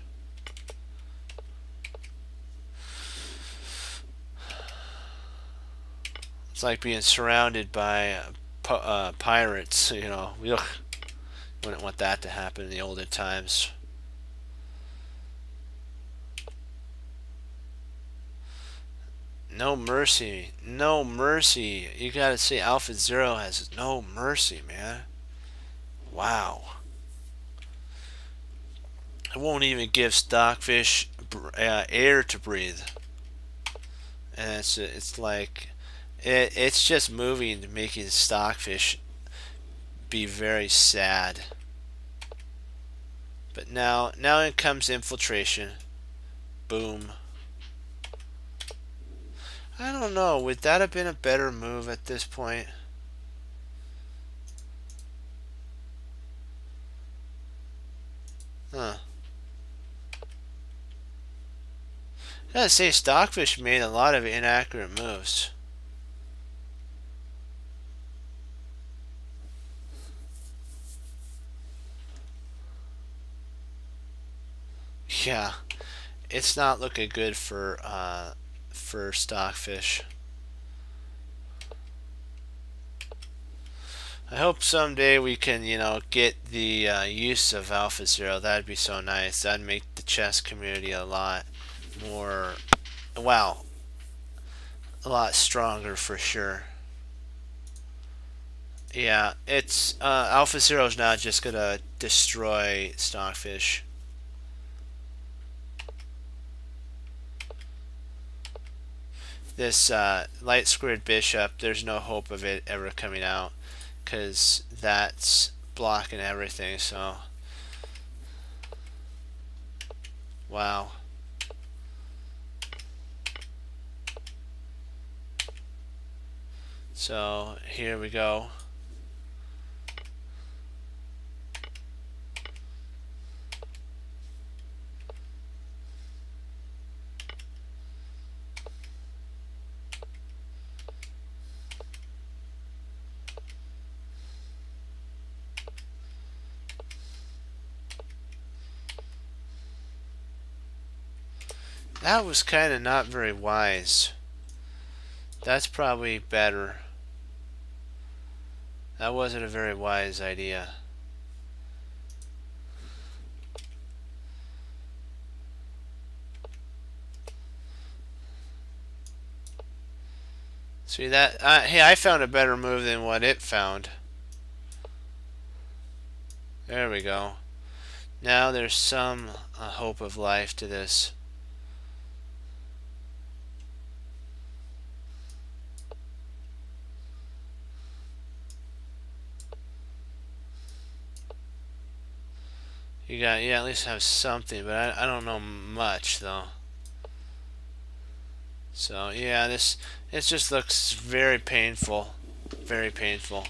It's like being surrounded by pirates. Ugh, wouldn't want that to happen in the olden times. No mercy, no mercy. You gotta say Alpha Zero has no mercy, man. Wow. It won't even give Stockfish air to breathe, and it's like it's just moving, making Stockfish be very sad. But now it comes infiltration. Boom. I don't know. Would that have been a better move at this point? Huh. I gotta say, Stockfish made a lot of inaccurate moves. Yeah, it's not looking good for Stockfish. I hope someday we can, get the use of Alpha Zero. That'd be so nice. That'd make the chess community a lot more, wow, a lot stronger for sure. Yeah, it's Alpha Zero is not just gonna destroy Stockfish. This light squared bishop, there's no hope of it ever coming out because that's blocking everything. So, wow. So here we go. That was kind of not very wise. That's probably better. That wasn't a very wise idea. See that? Hey, I found a better move than what it found. There we go. Now there's some hope of life to this. You got, yeah, at least have something, but I don't know much though. So yeah, it just looks very painful, very painful.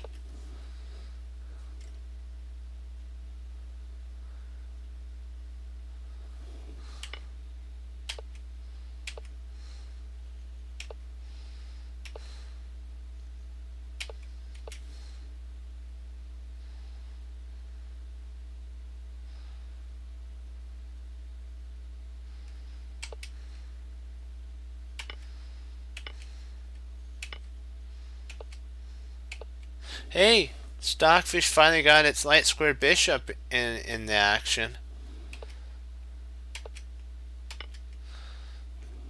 Hey, Stockfish finally got its light square bishop in the action.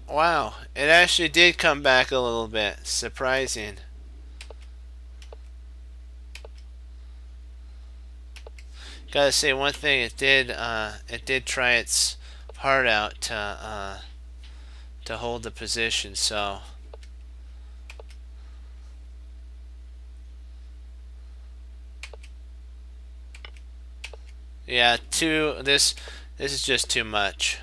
Wow, it actually did come back a little bit. Surprising. Gotta say one thing, it did try its heart out to hold the position. So yeah, this is just too much.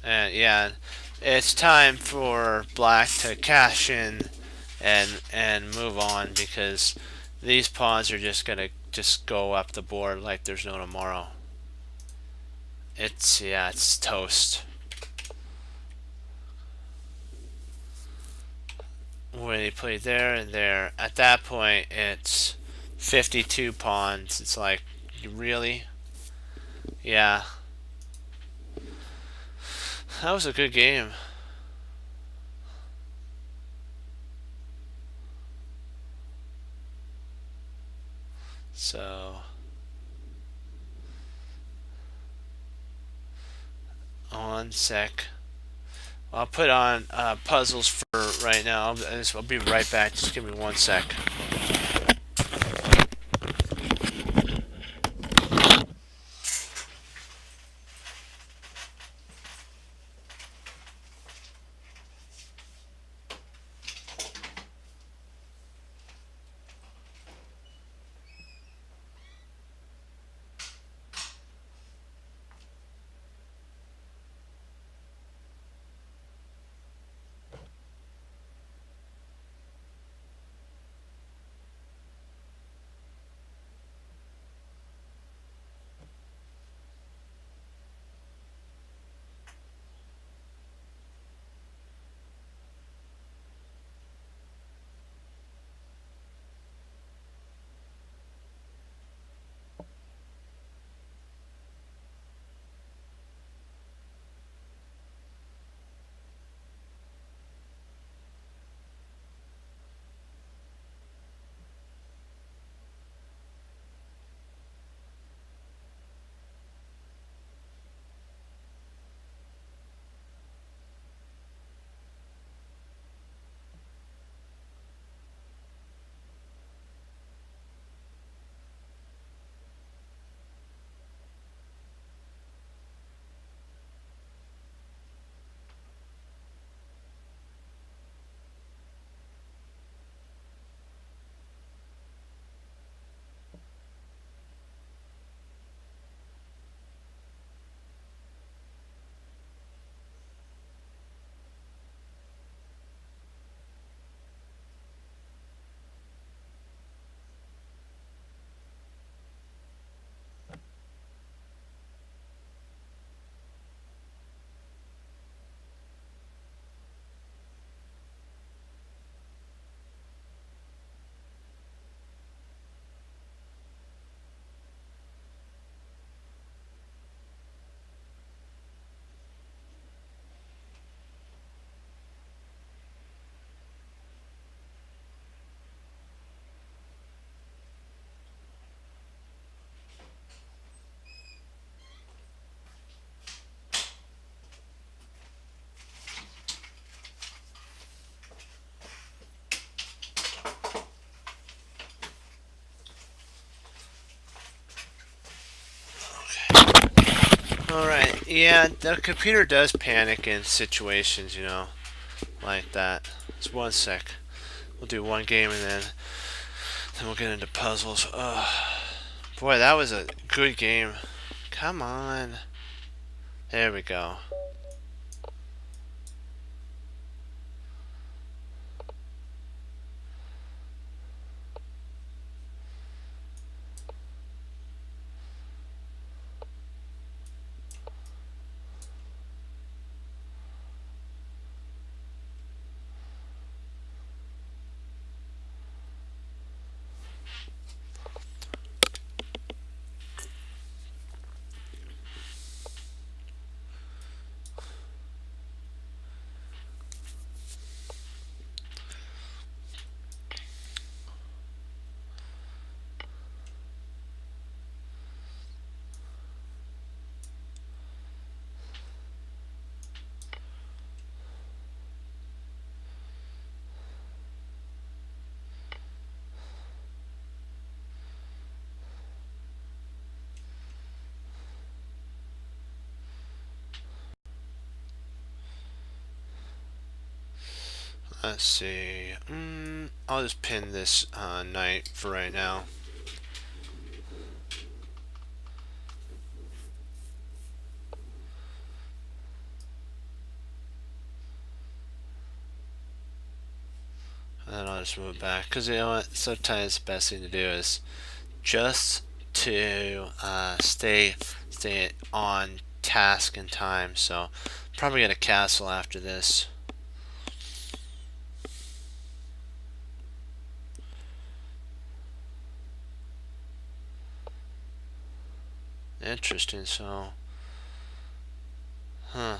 And yeah, it's time for black to cash in and move on, because these pawns are just gonna just go up the board like there's no tomorrow. It's toast. When he played there and there, at that point it's 52 pawns. It's like, really? Yeah, that was a good game. So on sec. I'll put on puzzles for right now. I'll be right back. Just give me 1 sec. Yeah, the computer does panic in situations, like that. Just one sec. We'll do one game and then we'll get into puzzles. Ugh. Boy, that was a good game. Come on. There we go. Let's see. I'll just pin this knight for right now. And then I'll just move it back. Because you know what? Sometimes the best thing to do is just to stay on task and time. So probably gonna castle after this. Interesting. So, huh?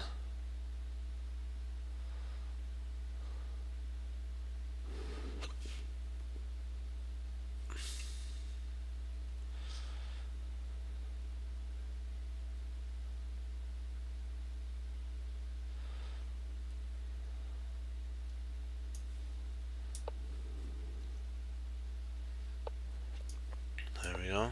There we go.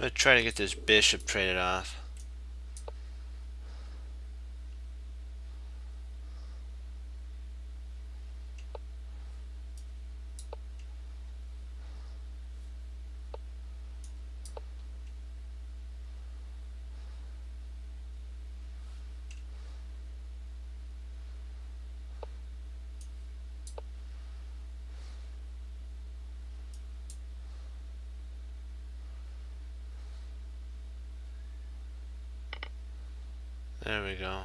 I'm gonna try to get this bishop traded off. There we go.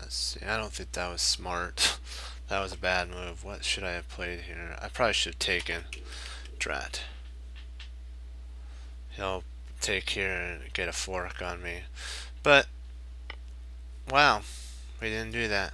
Let's see. I don't think that was smart. That was a bad move. What should I have played here? I probably should have taken Drat. He'll take here and get a fork on me. But, wow. We didn't do that.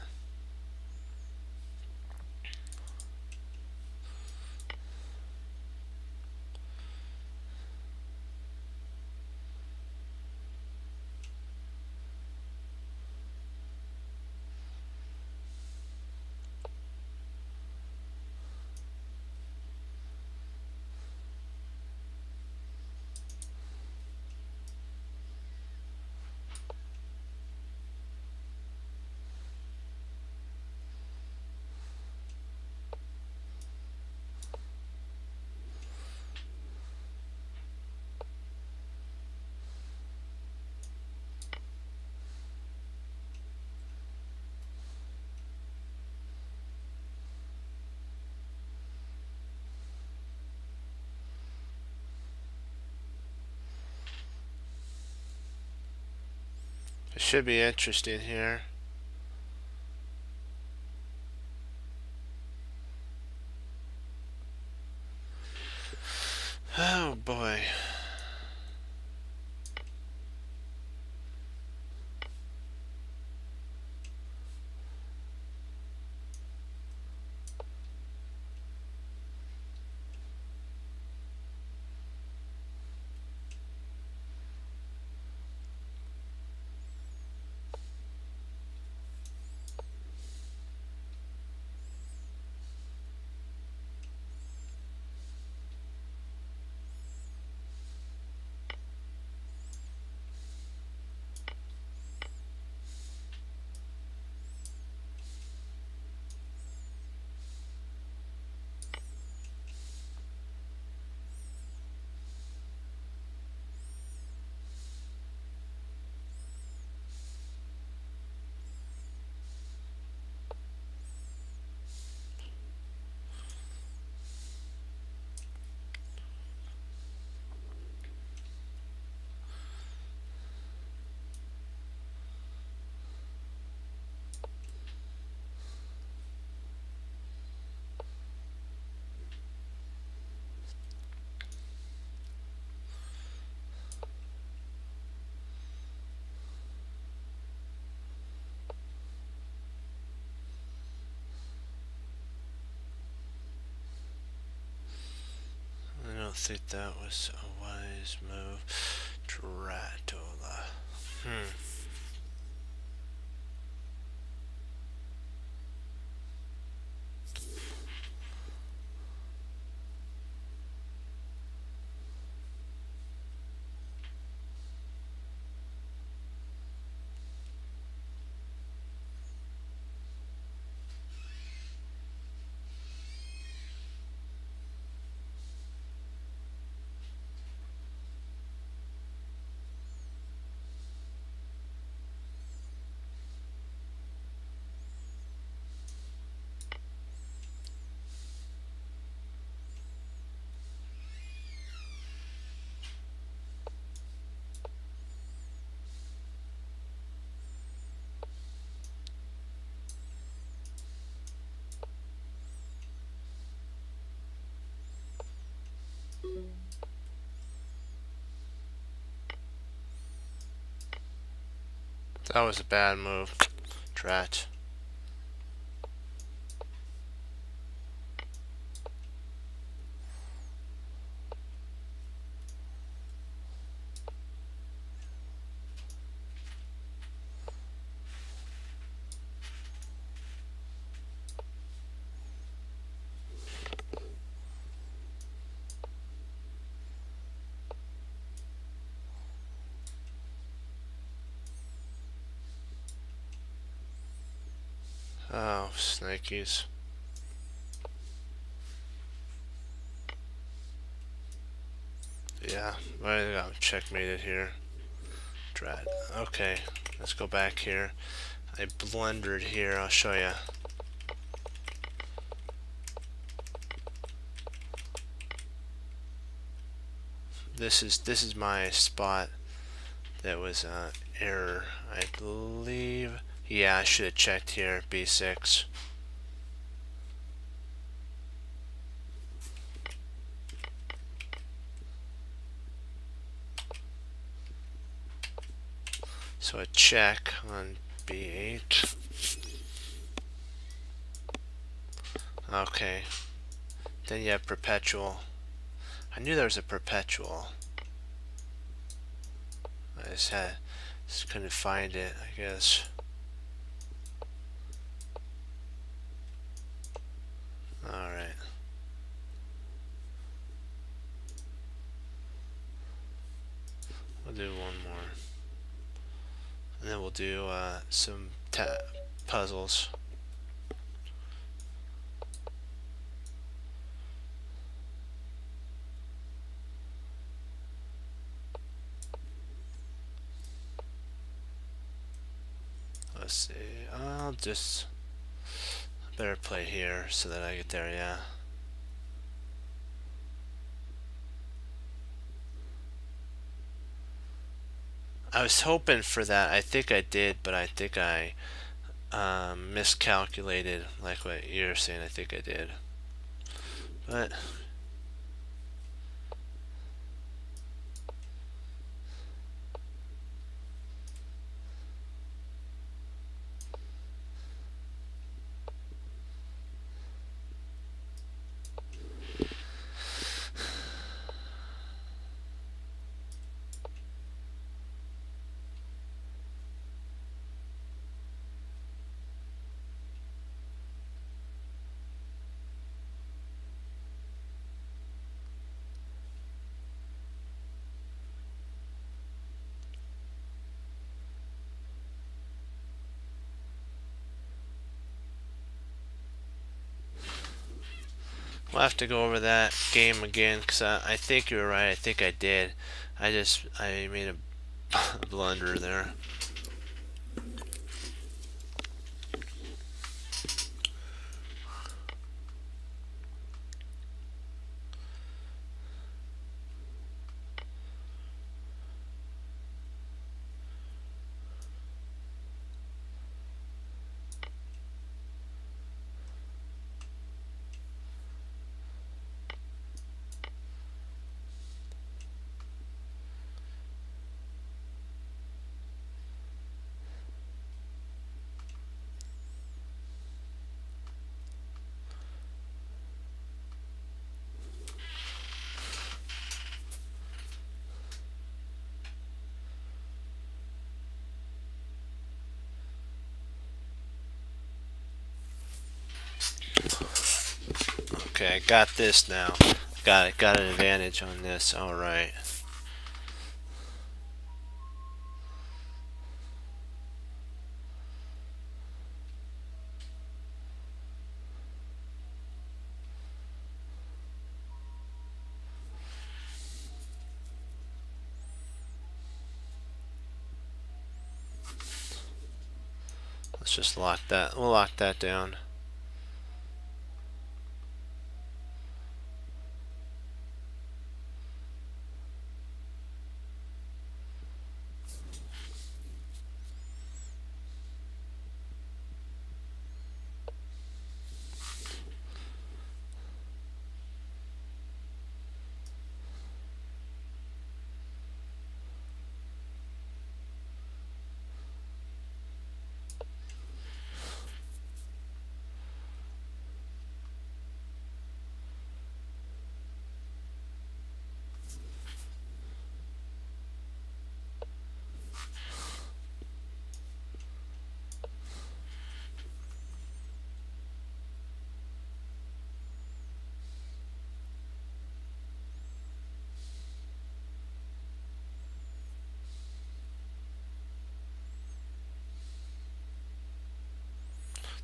It should be interesting here. Oh boy. I don't think that was a wise move. Dratola. That was a bad move. Drat. Oh, snakies. Yeah, I got checkmated here. Drat. Okay, let's go back here. I blundered here, I'll show you. This is my spot that was error. I believe Yeah, I should have checked here. B6. So a check on B8. Okay. Then you have perpetual. I knew there was a perpetual. I just couldn't find it, I guess. Alright. We'll do one more. And then we'll do some puzzles. Let's see. I'll just better play here so that I get there, yeah. I was hoping for that. I think I did, but I think I miscalculated, like what you're saying. I think I did. But we'll have to go over that game again because I think you were right. I think I did. I made a blunder there. Okay, I got this now. Got it. Got an advantage on this. All right. Let's just lock that. We'll lock that down.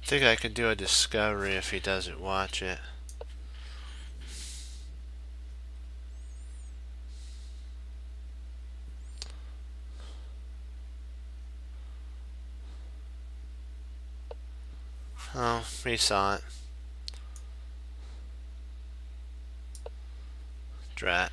I think I could do a discovery if he doesn't watch it. Oh, he saw it. Drat.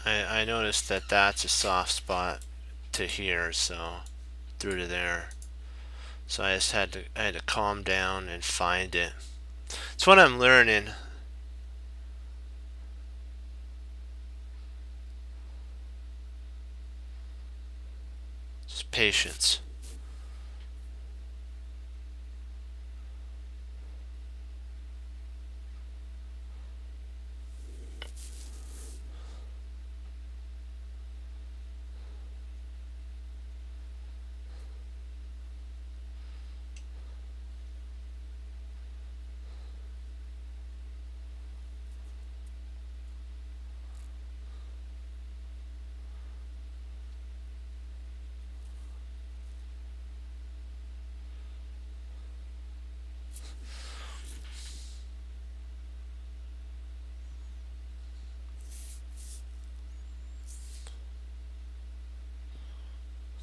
I noticed that that's a soft spot to here, so through to there. So I just had to calm down and find it. It's what I'm learning. Just patience.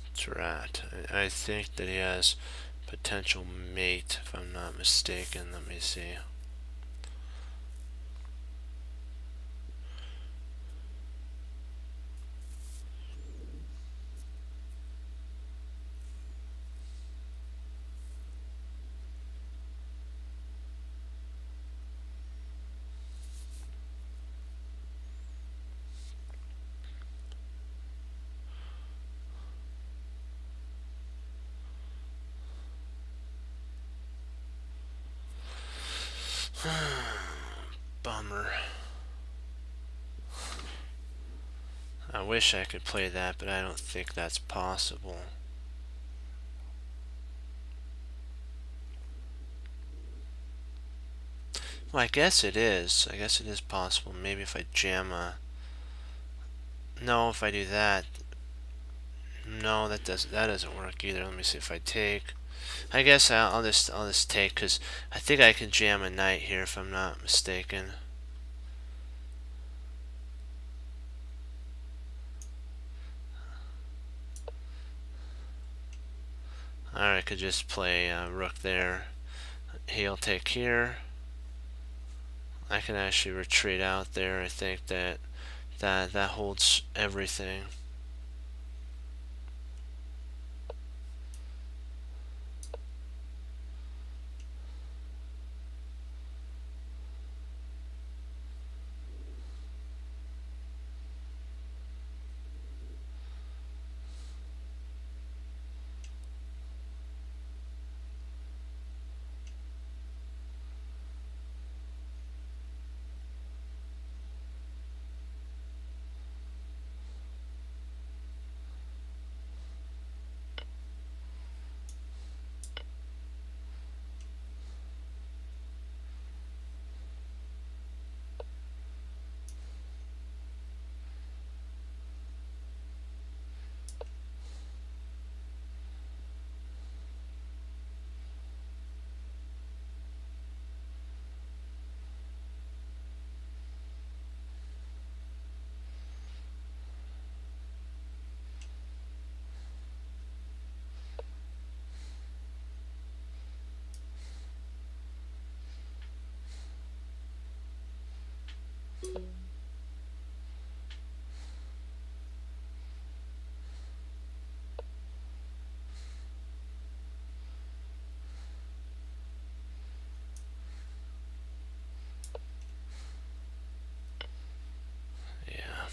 That's right. I think that he has potential mate, if I'm not mistaken. Let me see. Bummer. I wish I could play that, but I don't think that's possible. Well, I guess it is. I guess it is possible. Maybe if I jam a... No, if I do that... No, that doesn't work either. Let me see if I take... I guess I'll just take, because I think I can jam a knight here if I'm not mistaken. Or I could just play rook there. He'll take here. I can actually retreat out there. I think that holds everything. Yeah.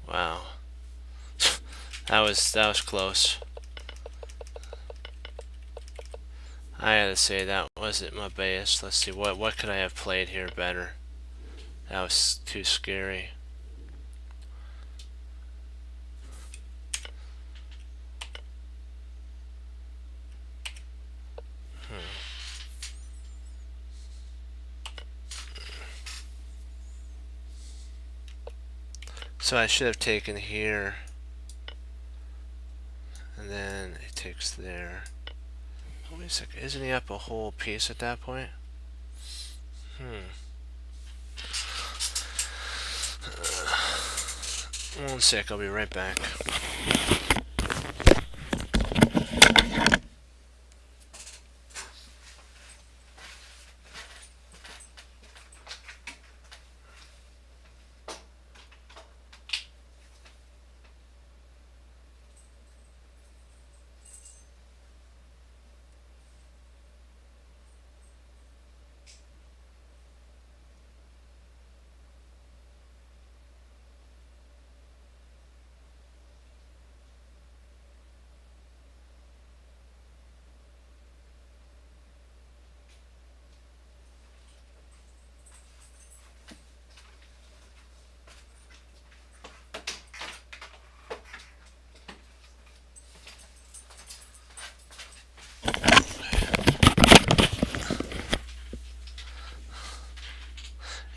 Wow. That was close. I gotta say that wasn't my best. Let's see what could I have played here better. That was too scary. So I should have taken here, and then it takes there. Wait a second. Isn't he up a whole piece at that point? One sec. I'll be right back.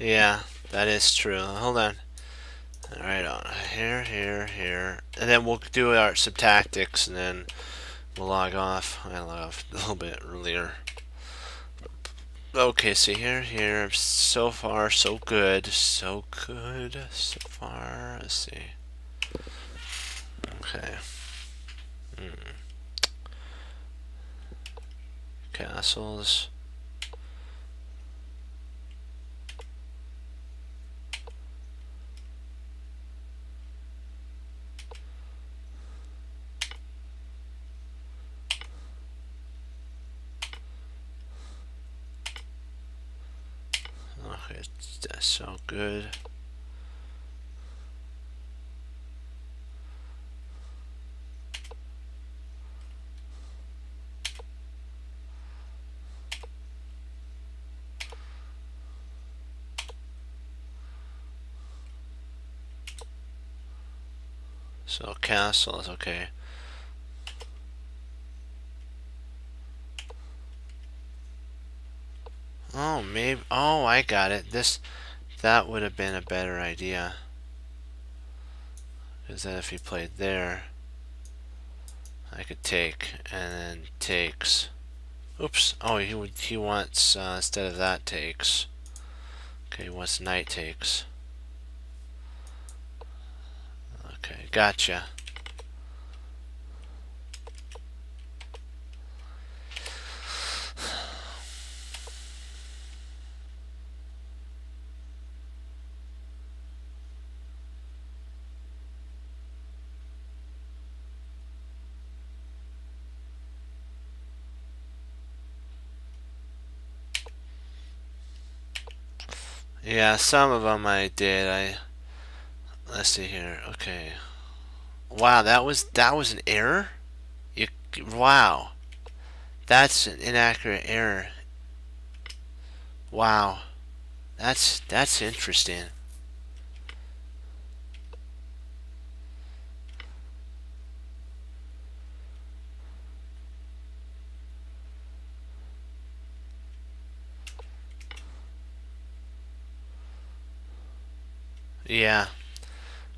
Yeah, that is true. Hold on. Alright, here, here, here. And then we'll do our some tactics and then we'll log off. I log off a little bit earlier. Okay, see here, here. So far, so good. So good. So far. Let's see. Okay. Castles. Okay, that's so good. So castles, okay. Oh, maybe. Oh, I got it. That would have been a better idea. Because then if he played there, I could take and then takes. Oops. Oh, he wants instead of that takes. Okay, he wants knight takes. Okay, gotcha. Yeah, some of them I did. Let's see here. Okay. Wow, that was an error. Wow, that's an inaccurate error. Wow, that's interesting. Yeah,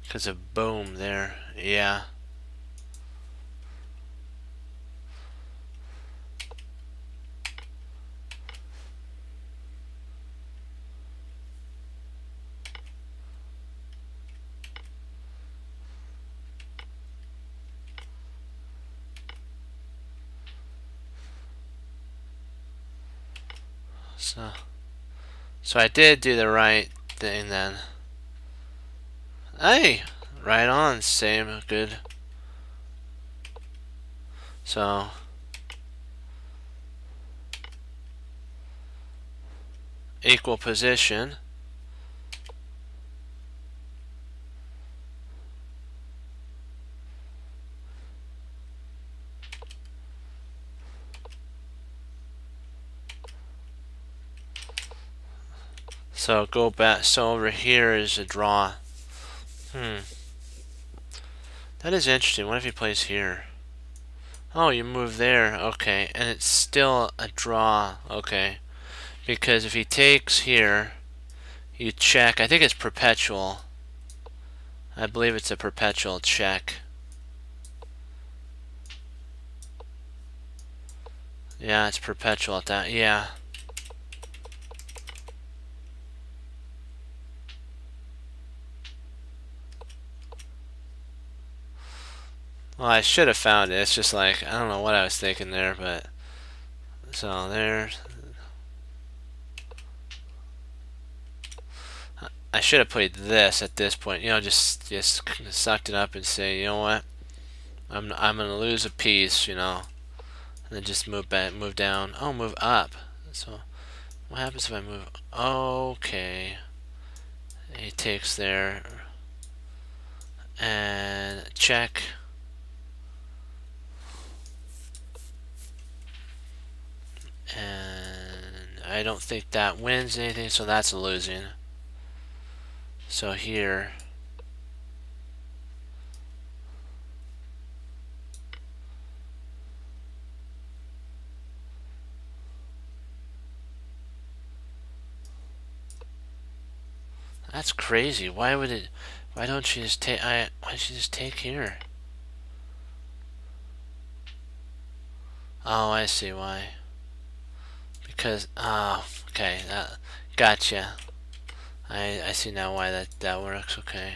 because of boom there. Yeah. So I did do the right thing then. Hey, right on. Same good. So equal position. So go back. So over here is a draw. That is interesting. What if he plays here? Oh, you move there. Okay, and it's still a draw. Okay, because if he takes here, you check. I think it's perpetual. I believe it's a perpetual check. Yeah, it's perpetual at that. Yeah. Well, I should have found it. It's just like, I don't know what I was thinking there, but... So, there... I should have played this at this point. You know, just sucked it up and say, you know what? I'm gonna lose a piece, you know. And then just move back, move down. Oh, move up. So, what happens if I move... Okay. He takes there. And check. And I don't think that wins anything, so that's a losing. So here, that's crazy. Why would it? Why don't you just take? Why don't you just take here? Oh, I see why. Because okay, gotcha. I see now why that works. Okay.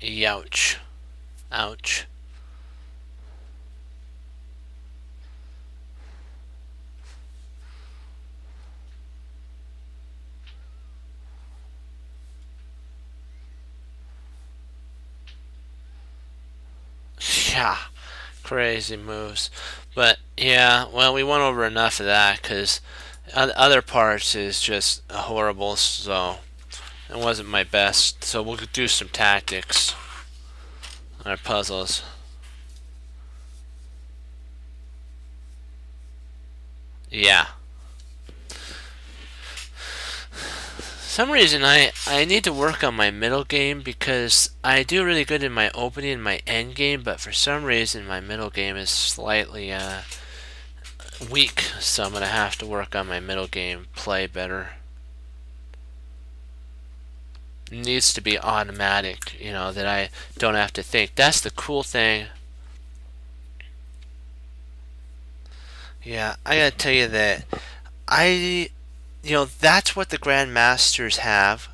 Youch. Ouch. Yeah, crazy moves. But yeah, well, we went over enough of that because other parts is just horrible. So it wasn't my best. So we'll do some tactics on our puzzles. Yeah. Some reason I need to work on my middle game because I do really good in my opening and my end game, but for some reason my middle game is slightly weak, so I'm gonna have to work on my middle game, play better. It needs to be automatic, you know, that I don't have to think. That's the cool thing. Yeah, I gotta tell you that I you know, that's what the grandmasters have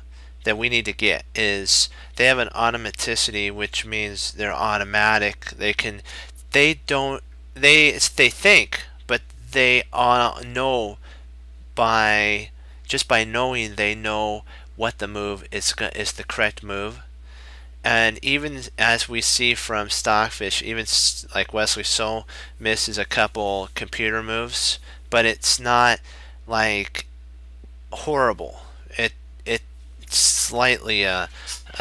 that we need to get is they have an automaticity, which means they're automatic. They don't they think, but they know by just by knowing they know what the move is the correct move. And even as we see from Stockfish, even like Wesley So misses a couple computer moves, but it's not like horrible. It's slightly a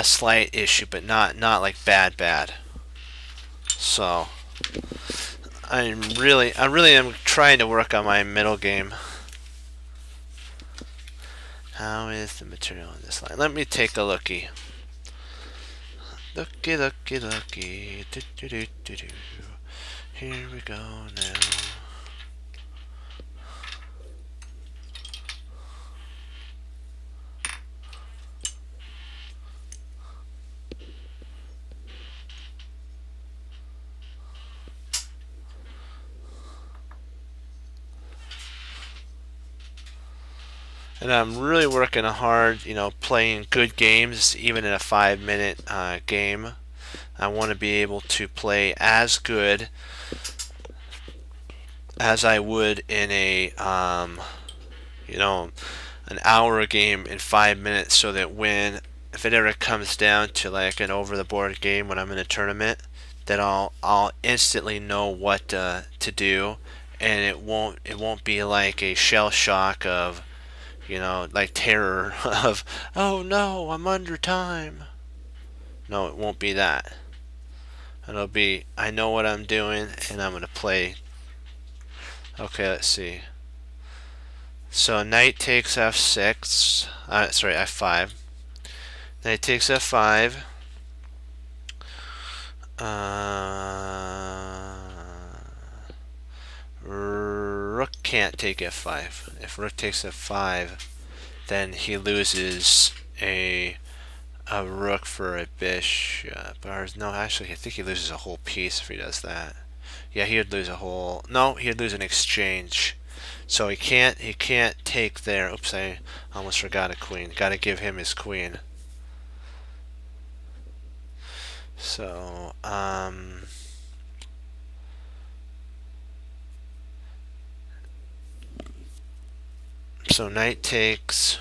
slight issue, but not like bad. So I really am trying to work on my middle game. How is the material in this line? Let me take a looky. Looky. Do. Here we go now. And I'm really working hard, you know, playing good games, even in a 5-minute game. I want to be able to play as good as I would in a, you know, an hour game in 5 minutes, so that if it ever comes down to like an over-the-board game when I'm in a tournament, that I'll instantly know what to do, and it won't be like a shell shock of, you know, like terror of, oh no, I'm under time. No, it won't be that. It'll be, I know what I'm doing and I'm going to play. Okay, let's see. So knight takes f6. Sorry, f5. Knight takes f5. Rook can't take f5. If rook takes f5, then he loses a a rook for a bishop. Or no, actually, I think he loses a whole piece if he does that. Yeah, he would lose a whole. No, he'd lose an exchange. So he can't take there. Oops, I almost forgot a queen. Got to give him his queen. So so knight takes,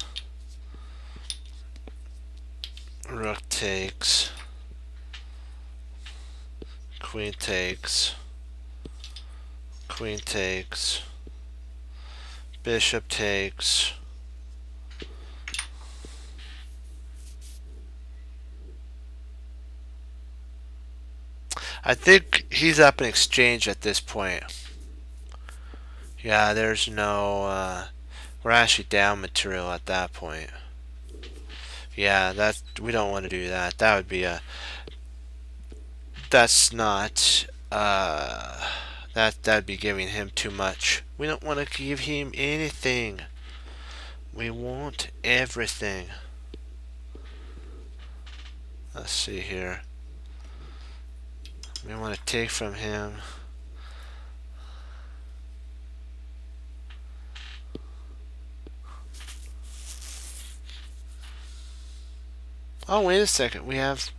rook takes, queen takes, queen takes, bishop takes. I think he's up in exchange at this point. Yeah, there's no, we're actually down material at that point. Yeah, that we don't want to do that. That would be a, that's not, that'd be giving him too much. We don't want to give him anything. We want everything. Let's see here. We want to take from him. Oh, wait a second. We have...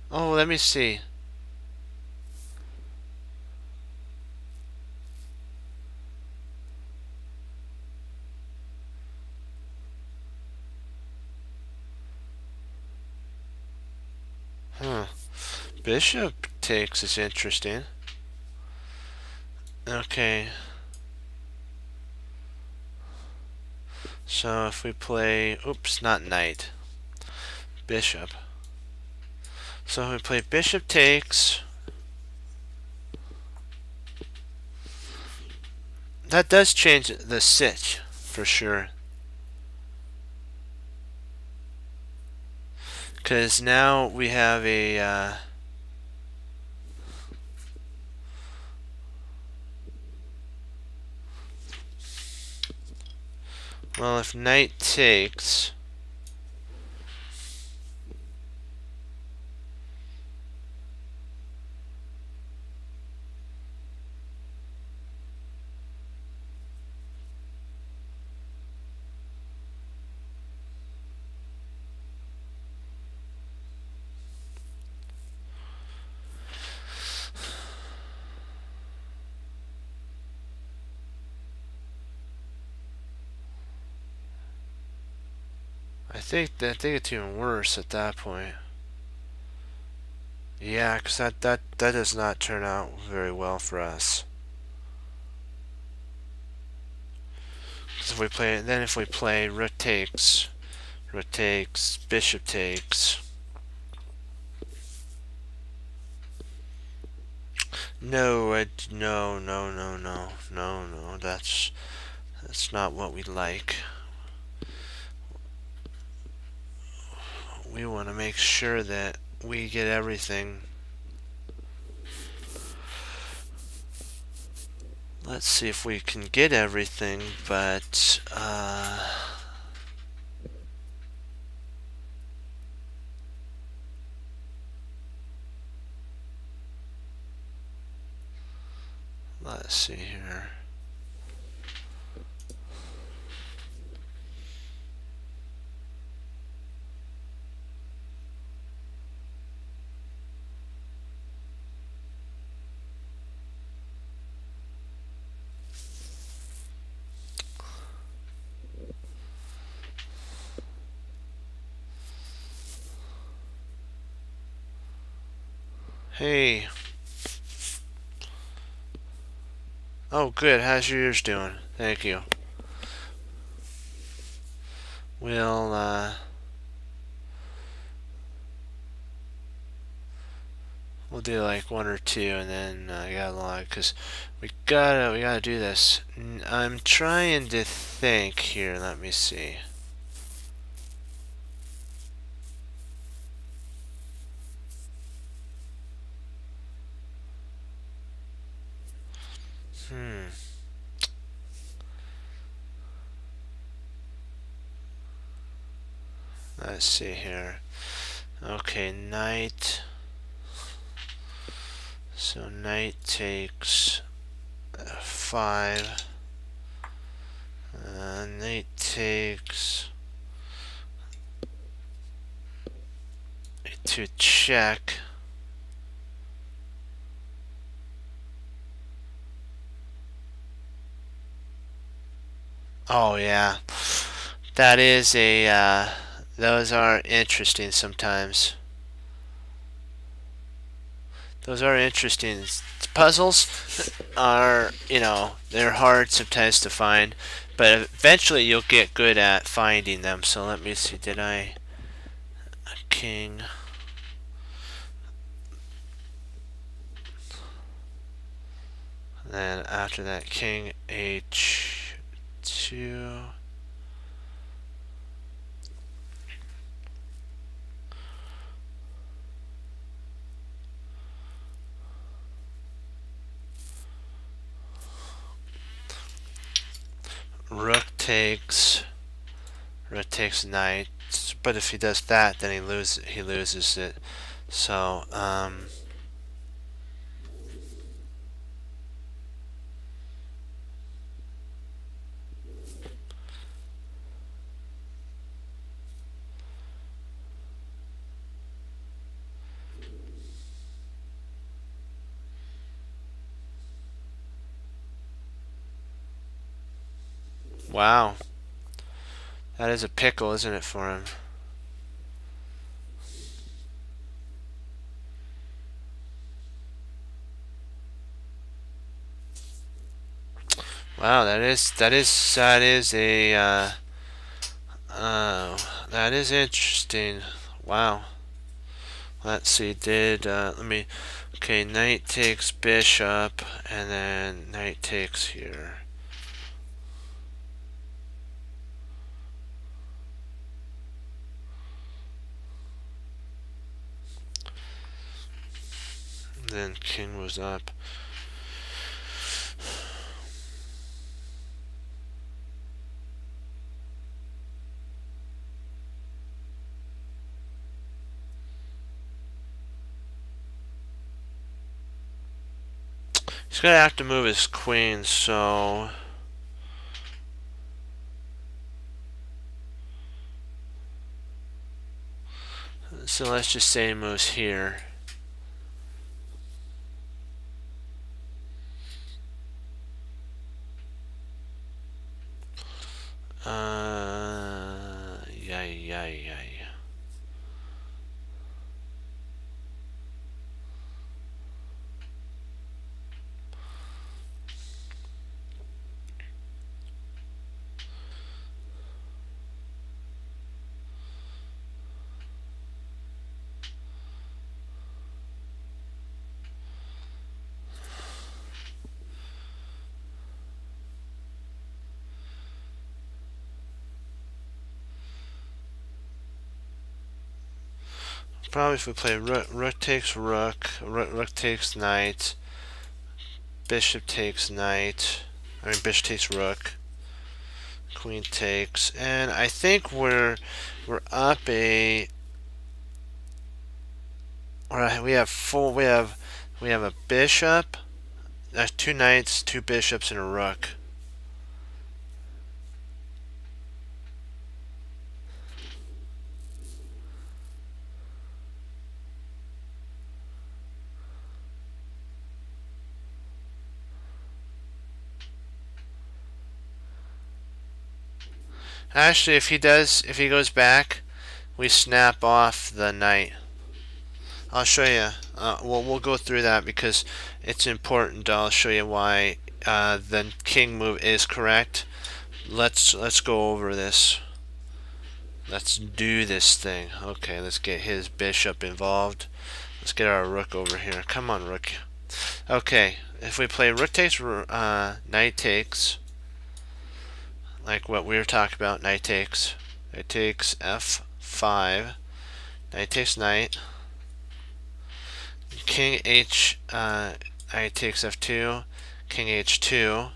Oh, let me see. Huh. Bishop takes is interesting. Okay. So if we play... Oops, not knight. Bishop. So if we play bishop takes... That does change the sit, for sure. Because now we have a... well, if knight takes... I think it's even worse at that point. Yeah, because that does not turn out very well for us. Because if we play, then if we play rook takes, bishop takes. No, no. That's not what we like. We want to make sure that we get everything. Let's see if we can get everything, but let's see here. Hey. Oh, good. How's yours doing? Thank you. We'll do like one or two, and then I gotta log because we gotta do this. I'm trying to think here. Let me see. Let's see here. Okay, knight. So knight takes 5. Knight takes to check. Oh yeah, that is a. Those are interesting sometimes. Those are interesting. Puzzles are, they're hard sometimes to find, but eventually you'll get good at finding them. So let me see, did I... King... Then after that, King H2... Rook takes knight, but if he does that, then he loses it. So wow, that is a pickle, isn't it, for him? Wow, that is a that is interesting. Wow. Let's see. Let me. Okay, knight takes bishop, and then knight takes here. Then king was up. He's gonna have to move his queen, so let's just say he moves here. Yeah. Probably if we play rook takes rook takes knight, bishop takes knight. Bishop takes rook. Queen takes, and I think we're up a. Or we have a bishop. That's 2 knights, 2 bishops, and a rook. Actually, if he goes back, we snap off the knight. I'll show you. We'll go through that because it's important. I'll show you why the king move is correct. Let's go over this. Let's do this thing. Okay, let's get his bishop involved. Let's get our rook over here. Come on, rook. Okay, if we play rook takes, knight takes, like what we were talking about, knight takes f5, knight takes knight, king h, knight takes f2, king h2,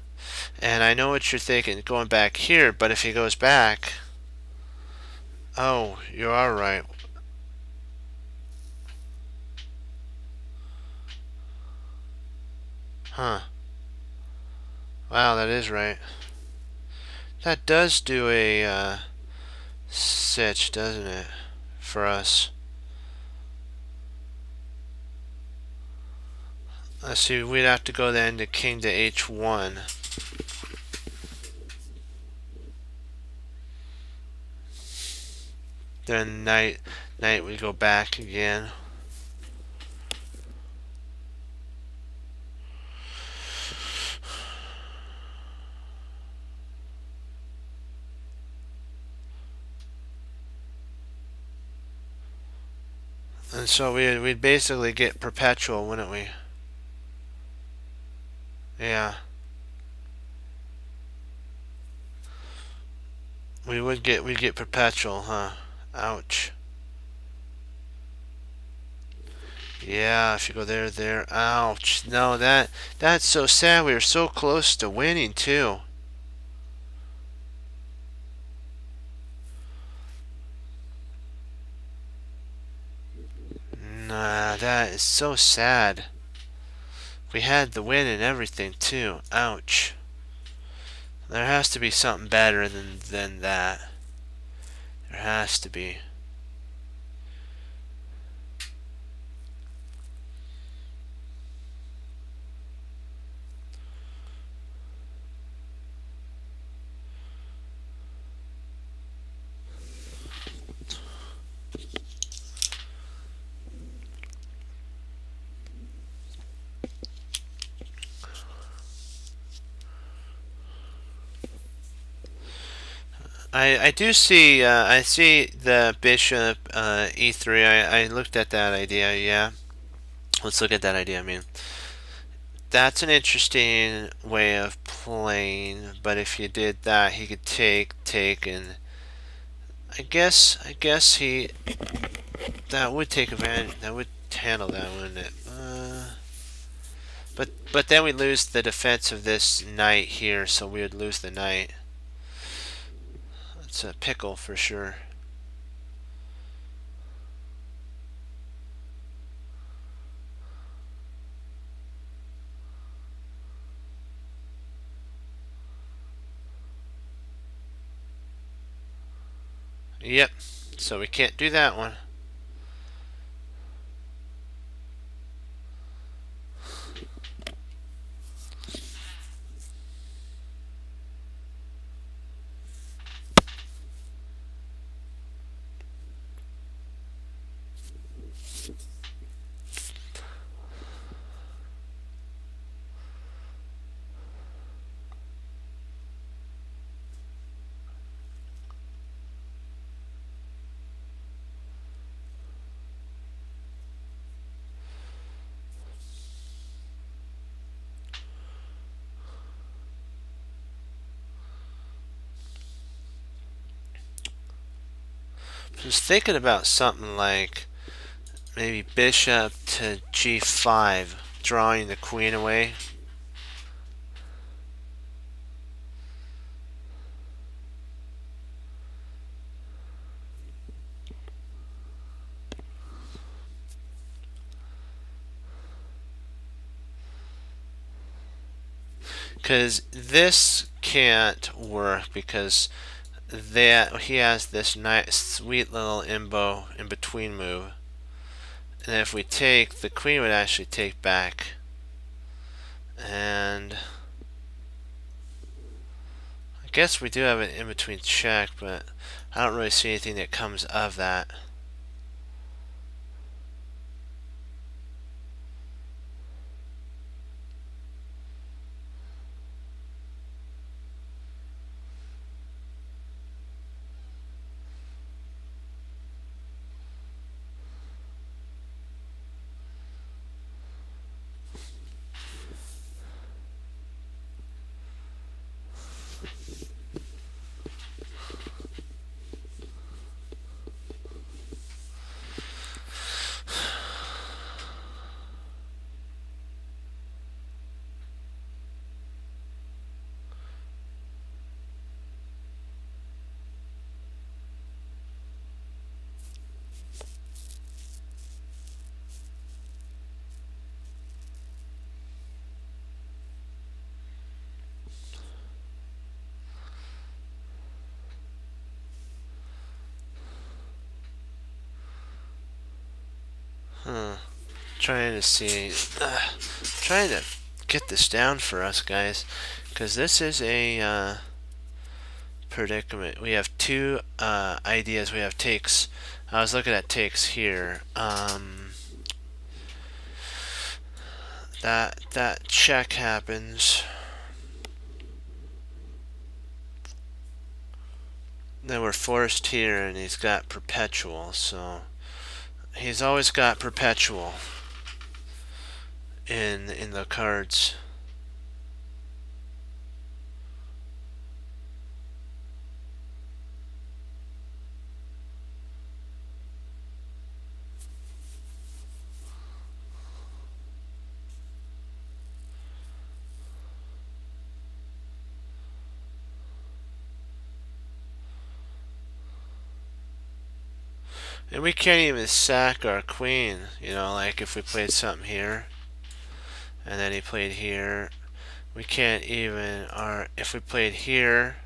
and I know what you're thinking, going back here, but if he goes back, Oh, you are right. Huh. Wow, that is right. That does do a sitch, doesn't it? For us. Let's see, we'd have to go then to king to h1. Then knight we go back again. And so we'd basically get perpetual, wouldn't we? Yeah. We'd get perpetual, huh? Ouch. Yeah, if you go there. Ouch. No, that's so sad. We were so close to winning too. Nah, that is so sad. We had the win and everything too. Ouch. There has to be something better than that. There has to be. I do see I see the bishop e3. I looked at that idea. Yeah, let's look at that idea. I mean, that's an interesting way of playing. But if you did that, he could take, and I guess he that would take advantage. That would handle that, wouldn't it? But then we lose the defense of this knight here, so we would lose the knight. It's a pickle for sure. Yep. So we can't do that one. I was thinking about something like maybe bishop to g5, drawing the queen away. Because this can't work because that he has this nice sweet little imbo in between move. And if we take, the queen would actually take back. And I guess we do have an in-between check, but I don't really see anything that comes of that. Trying to see, trying to get this down for us guys, because this is a predicament. We have two ideas. We have takes. I was looking at takes here. That check happens. Then we're forced here, and he's got perpetual, so he's always got perpetual in the cards. And we can't even sack our queen, you know, like if we played something here and then he played here, we can't even, or if we played here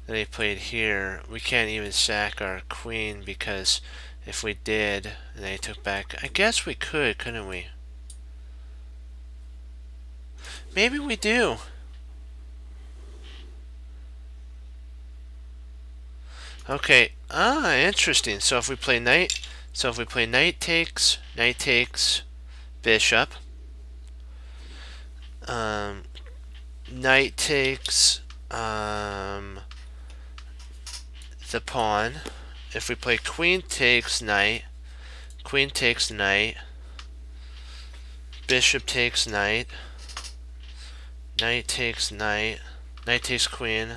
then he played here, we can't even sack our queen, because if we did and they took back, I guess we could, couldn't we? Maybe we do. Okay, interesting. So if we play knight, knight takes bishop, knight takes the pawn. If we play queen takes knight, bishop takes knight, knight takes knight, knight takes queen,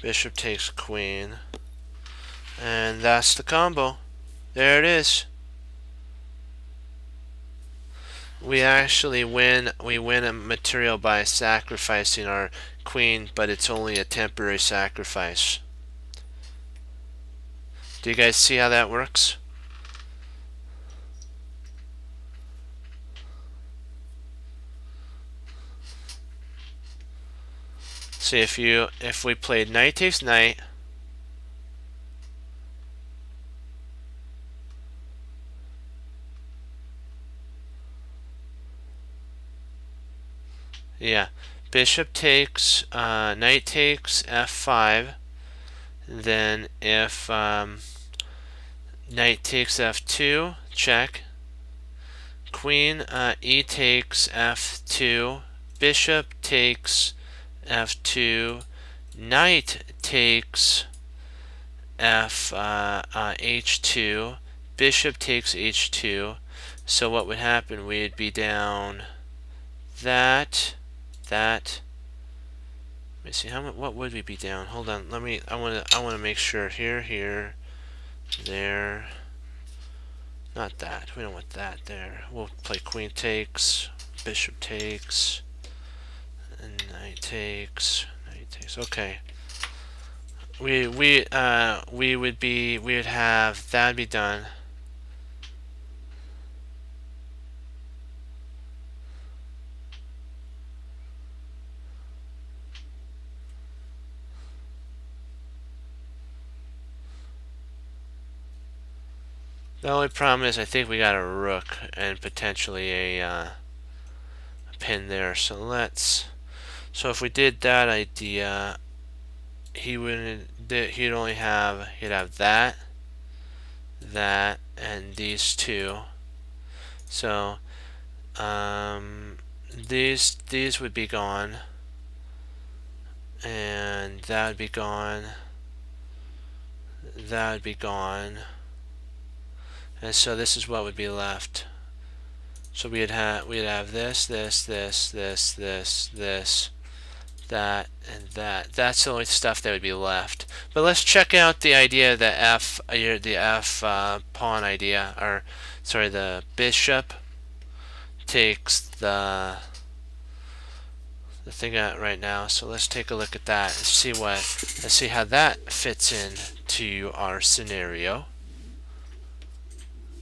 bishop takes queen, and that's the combo. There it is. We actually win. We win a material by sacrificing our queen, but it's only a temporary sacrifice. Do you guys see how that works? See, if we played knight takes knight, yeah, bishop takes, knight takes f5, then if knight takes f2, check, queen e takes f2, bishop takes f2, knight takes h2, bishop takes h2. So what would happen? We'd be down that. Let me see what would we be down? Hold on. I want to make sure here, there. Not that. We don't want that there. We'll play queen takes, bishop takes, and knight takes. Okay. We would have that'd be done. The only problem is I think we got a rook and potentially a pin there. So if we did that idea, he'd have that, and these two. So these would be gone, and that would be gone. That would be gone. And so this is what would be left. So we'd have this, that, and that. That's the only stuff that would be left. But let's check out the idea, the F pawn idea, or sorry, the bishop takes the thing out right now. So let's take a look at that and let's see how that fits in to our scenario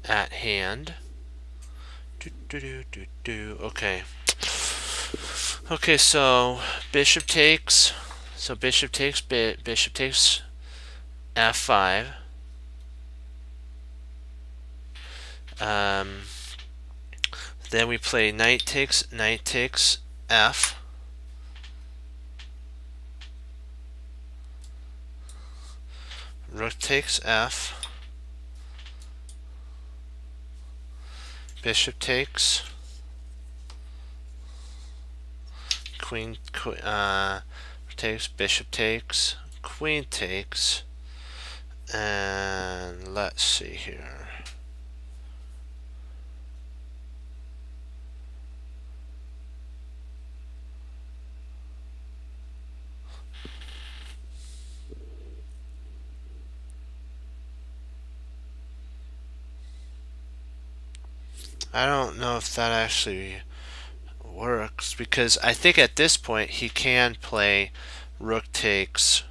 at hand. Okay. Okay, so bishop takes. So bishop takes f5. Um, then we play knight takes f. Rook takes f. Bishop takes. Queen takes. Bishop takes. Queen takes. And let's see here. I don't know if that actually works, because I think at this point he can play rook takes.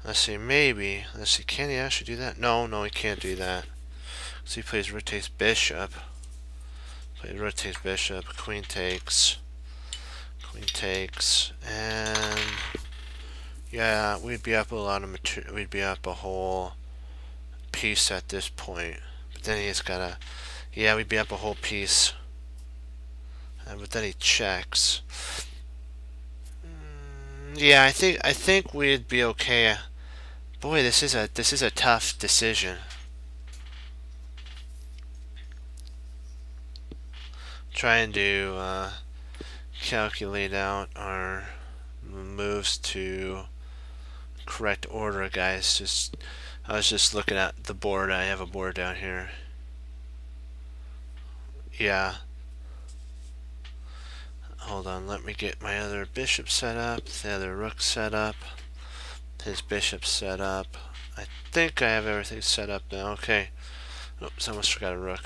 Let's see, maybe. Let's see, can he actually do that? No, he can't do that. So he plays rook takes bishop. Plays rook takes bishop. Queen takes. And yeah, we'd be up a lot of material. We'd be up a whole piece at this point. But then he's gotta. Yeah, we'd be up a whole piece. But then he checks. Yeah, I think we'd be okay. Boy, this is a tough decision. Trying to calculate out our moves to correct order, guys. I was just looking at the board. I have a board down here. Yeah. Hold on, let me get my other bishop set up, the other rook set up, his bishop set up. I think I have everything set up now. Okay. Oops, I almost forgot a rook.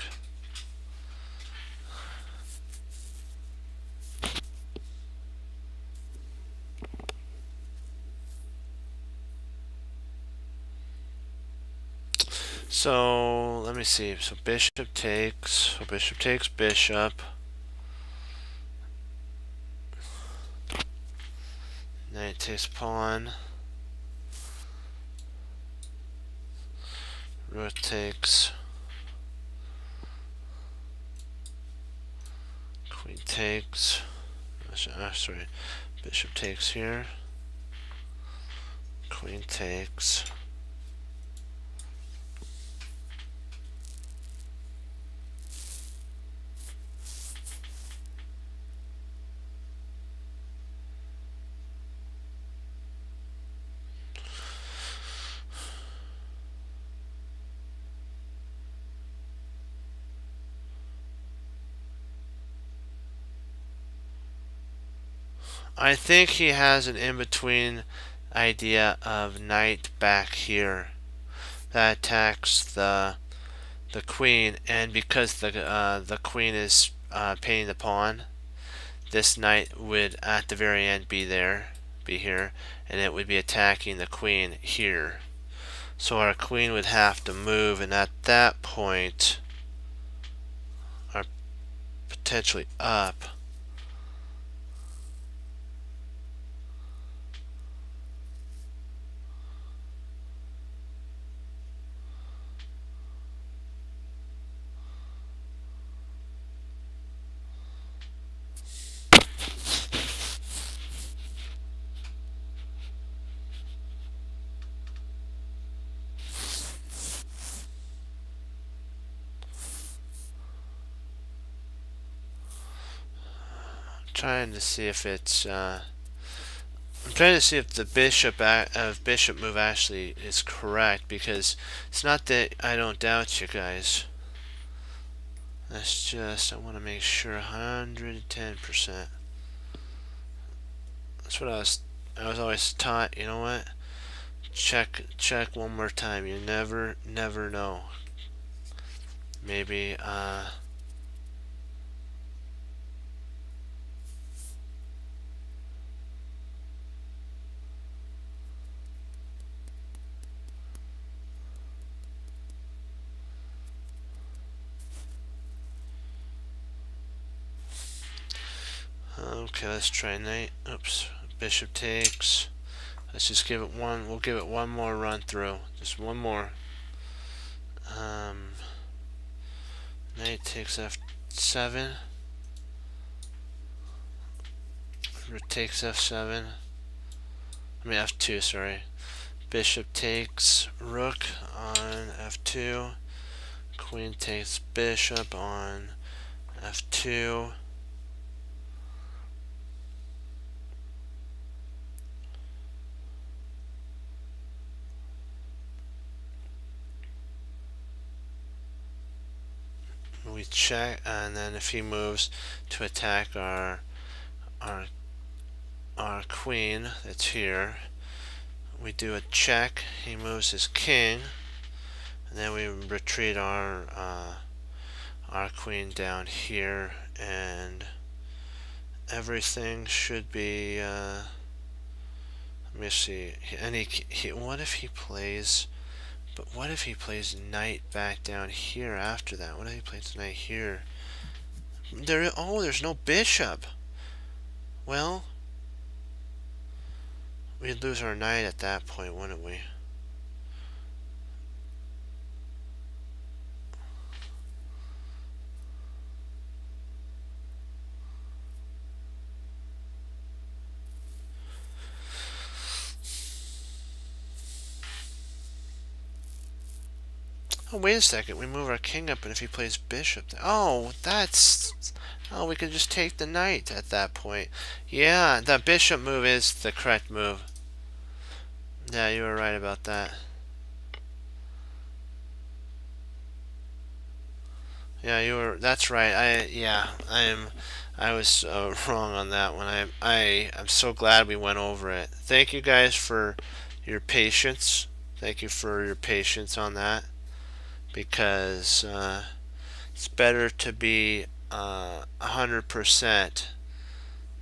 So let me see. So bishop takes. So bishop takes bishop. Knight takes pawn. Rook takes. Queen takes. Sorry. Bishop takes here. Queen takes. I think he has an in-between idea of knight back here that attacks the queen, and because the queen is painting the pawn, this knight would at the very end be here, and it would be attacking the queen here. So our queen would have to move, and at that point, are potentially up. Trying to see if it's I'm trying to see if the bishop move actually is correct, because it's not that I don't doubt you guys. That's just, I want to make sure 110%. That's what I was always taught. You know what? Check one more time. You never know. Maybe okay, let's try knight. Oops. Bishop takes. Let's just give it one. We'll give it one more run through. Just one more. Knight takes f7. Rook takes f7. I mean f2, sorry. Bishop takes rook on f2. Queen takes bishop on f2. We check, and then if he moves to attack our queen that's here, we do a check. He moves his king, and then we retreat our queen down here, and everything should be. Let me see. And what if he plays? But what if he plays knight back down here after that? What if he plays knight here? There's no bishop. Well, we'd lose our knight at that point, wouldn't we? Oh, wait a second. We move our king up, and if he plays bishop... Oh, that's... Oh, we could just take the knight at that point. Yeah, the bishop move is the correct move. Yeah, you were right about that. Yeah, you were... That's right. I was wrong on that one. I'm so glad we went over it. Thank you guys for your patience. Thank you for your patience on that. Because it's better to be 100%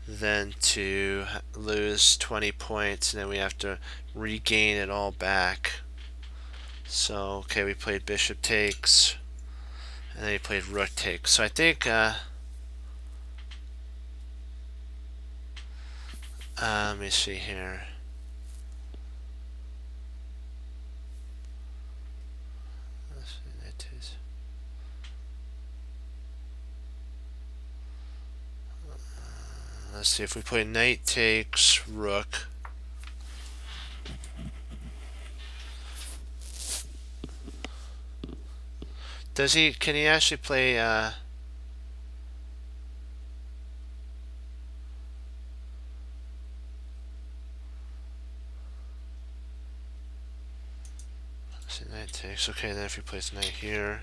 than to lose 20 points and then we have to regain it all back. So, okay, we played bishop takes, and then he played rook takes. So I think, let me see here. Let's see if we play knight takes rook. Can he actually play let's see, knight takes. Okay, then if he plays knight here.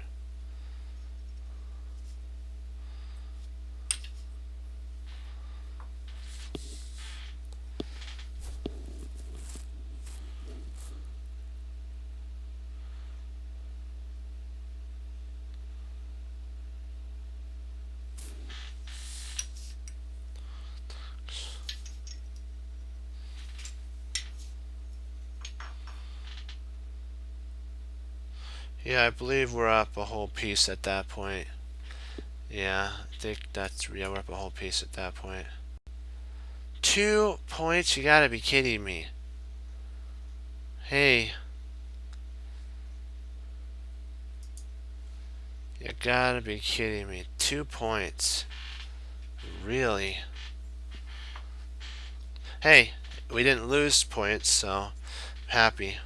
Yeah, I believe we're up a whole piece at that point. Yeah, I think yeah, we're up a whole piece at that point. 2 points? You gotta be kidding me. Hey. You gotta be kidding me. 2 points. Really? Hey, we didn't lose points, so I'm happy.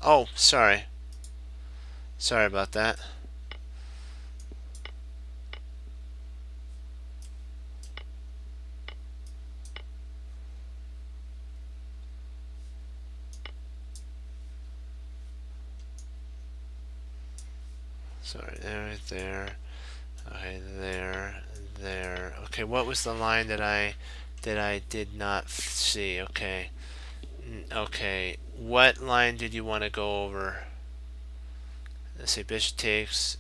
Oh, sorry. Sorry about that. Sorry, right there. Okay, there. Okay, what was the line that I did not see? Okay. Okay, what line did you want to go over? Let's say bishop takes.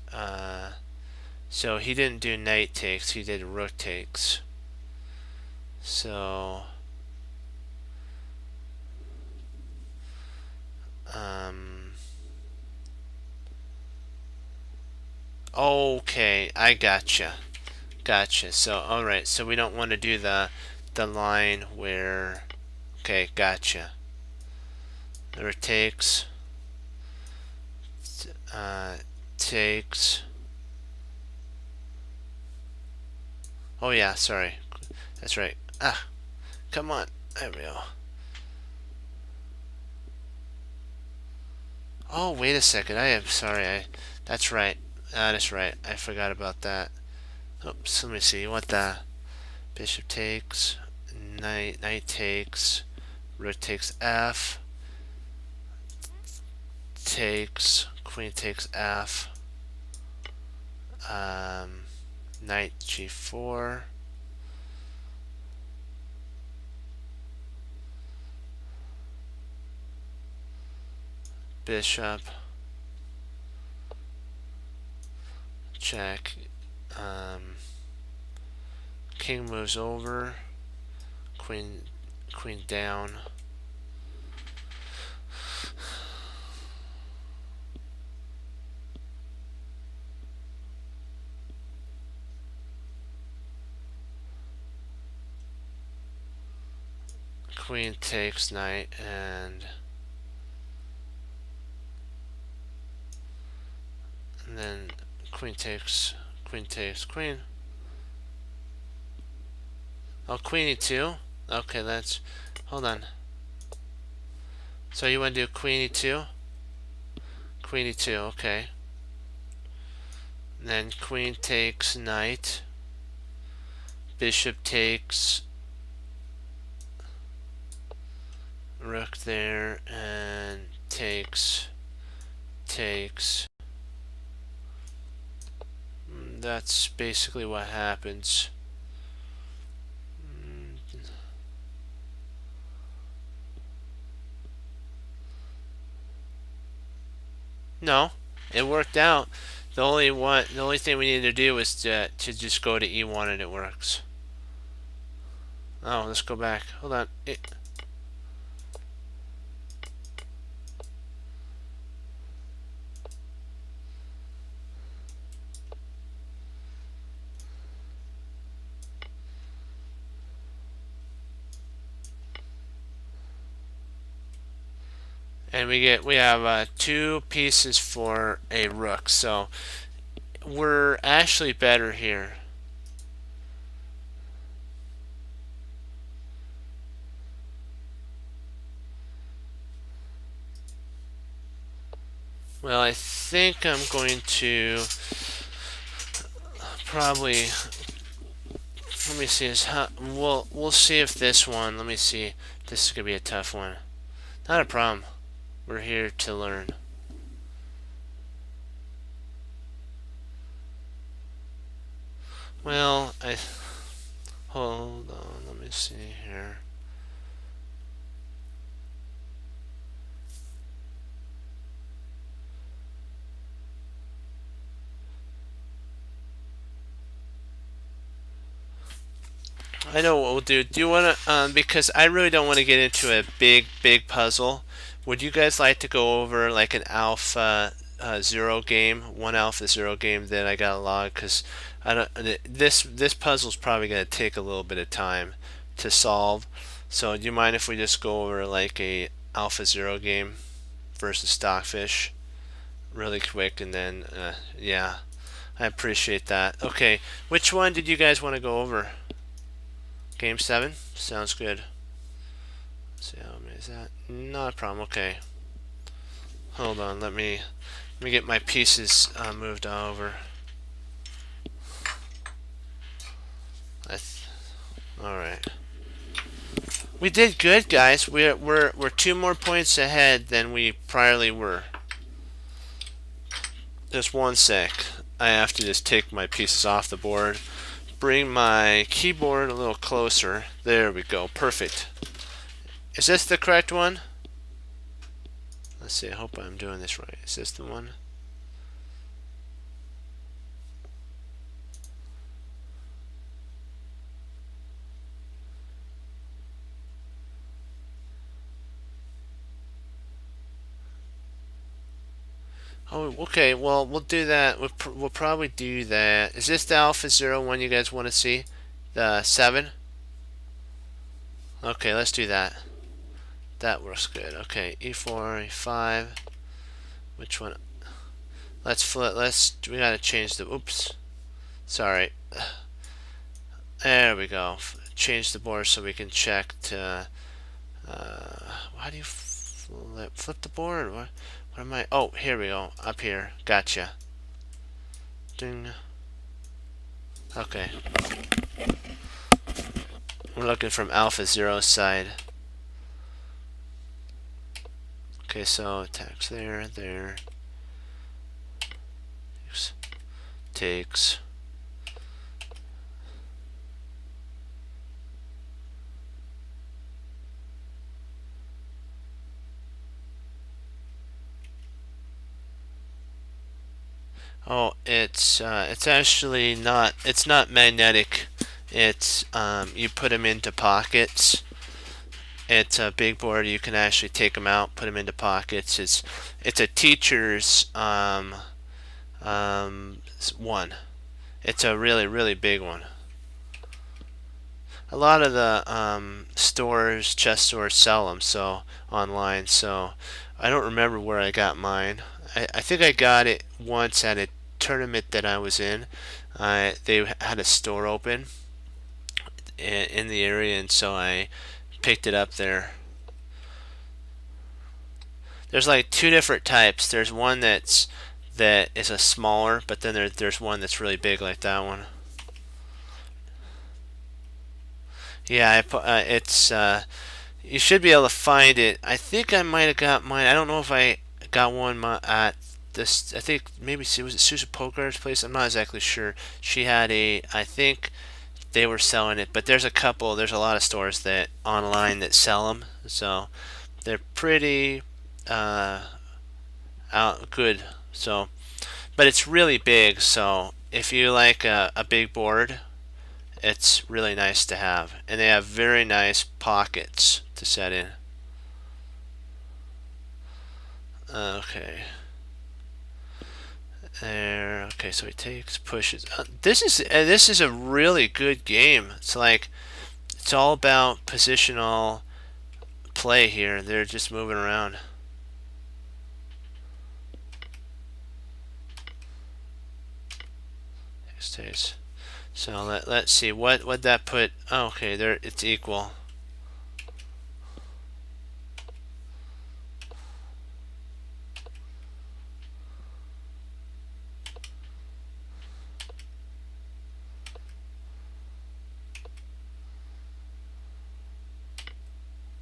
So he didn't do knight takes, he did rook takes. So okay, I gotcha. So alright, so we don't want to do the line where, okay, gotcha. Rook takes takes. Oh yeah, sorry. That's right. Ah, come on. There we go. Oh, wait a second. I am sorry. That's right. That is right. I forgot about that. Oops. Let me see. What the bishop takes, knight takes, rook takes F, takes, queen takes F, knight G4. Bishop, check, king moves over, queen down, queen takes knight, and then queen takes queen. Oh, queen e2. Okay, let's hold on. So you want to do queen e2? Queen e2, okay. And then queen takes knight. Bishop takes rook there, and takes. That's basically what happens. No, it worked out. The only thing we needed to do was to just go to E1 and it works. Oh, let's go back. Hold on. And we have 2 pieces for a rook, so we're actually better here. Well, I think I'm going to probably, let me see, we'll see if this one, let me see, this is gonna be a tough one. Not a problem. We're here to learn. Well, hold on, let me see here. I know what we'll do. Do you want to, because I really don't want to get into a big puzzle, would you guys like to go over like an alpha 0 game, 1 alpha 0 game that I got logged? Because I don't, this puzzle's probably going to take a little bit of time to solve. So do you mind if we just go over like a alpha 0 game versus Stockfish really quick, and then yeah, I appreciate that. Okay, which one did you guys want to go over? Game 7? Sounds good. Let's see how many is that? Not a problem. Okay. Hold on. Let me get my pieces moved over. All right. We did good, guys. We're 2 more points ahead than we priorly were. Just one sec. I have to just take my pieces off the board. Bring my keyboard a little closer. There we go. Perfect. Is this the correct one? Let's see. I hope I'm doing this right. Is this the one? Oh, okay. Well, we'll do that. We'll probably do that. Is this the Alpha 0 one you guys want to see? The 7? Okay, let's do that. That works good. Okay, E4, E5. Which one? Let's flip. We gotta change the. Oops. Sorry. There we go. Change the board so we can check to. How do you flip the board? What am I? Oh, here we go. Up here. Gotcha. Ding. Okay. We're looking from Alpha Zero's side. Okay, so attacks there. Takes. Oh, it's actually not. It's not magnetic. It's you put them into pockets. It's a big board. You can actually take them out, put them into pockets. It's a teacher's one. It's a really big one. A lot of the stores, chess stores, sell them online. So I don't remember where I got mine. I think I got it once at a tournament that I was in. They had a store open in the area, and so I picked it up there. There's like two different types. There's one that is a smaller, but then there's one that's really big like that one. Yeah, it's you should be able to find it. I think I might have got mine. I don't know if I got one at this. I think maybe was it Susan Poker's place. I'm not exactly sure. She had a. I think they were selling it, but there's a couple. There's a lot of stores that online that sell them. So they're pretty out good. So, but it's really big. So if you like a big board, it's really nice to have, and they have very nice pockets to set in. Okay. There. Okay, so he takes, pushes. This is a really good game. It's all about positional play here. They're just moving around. Stays. So let's see what that put. Oh, okay, there it's equal.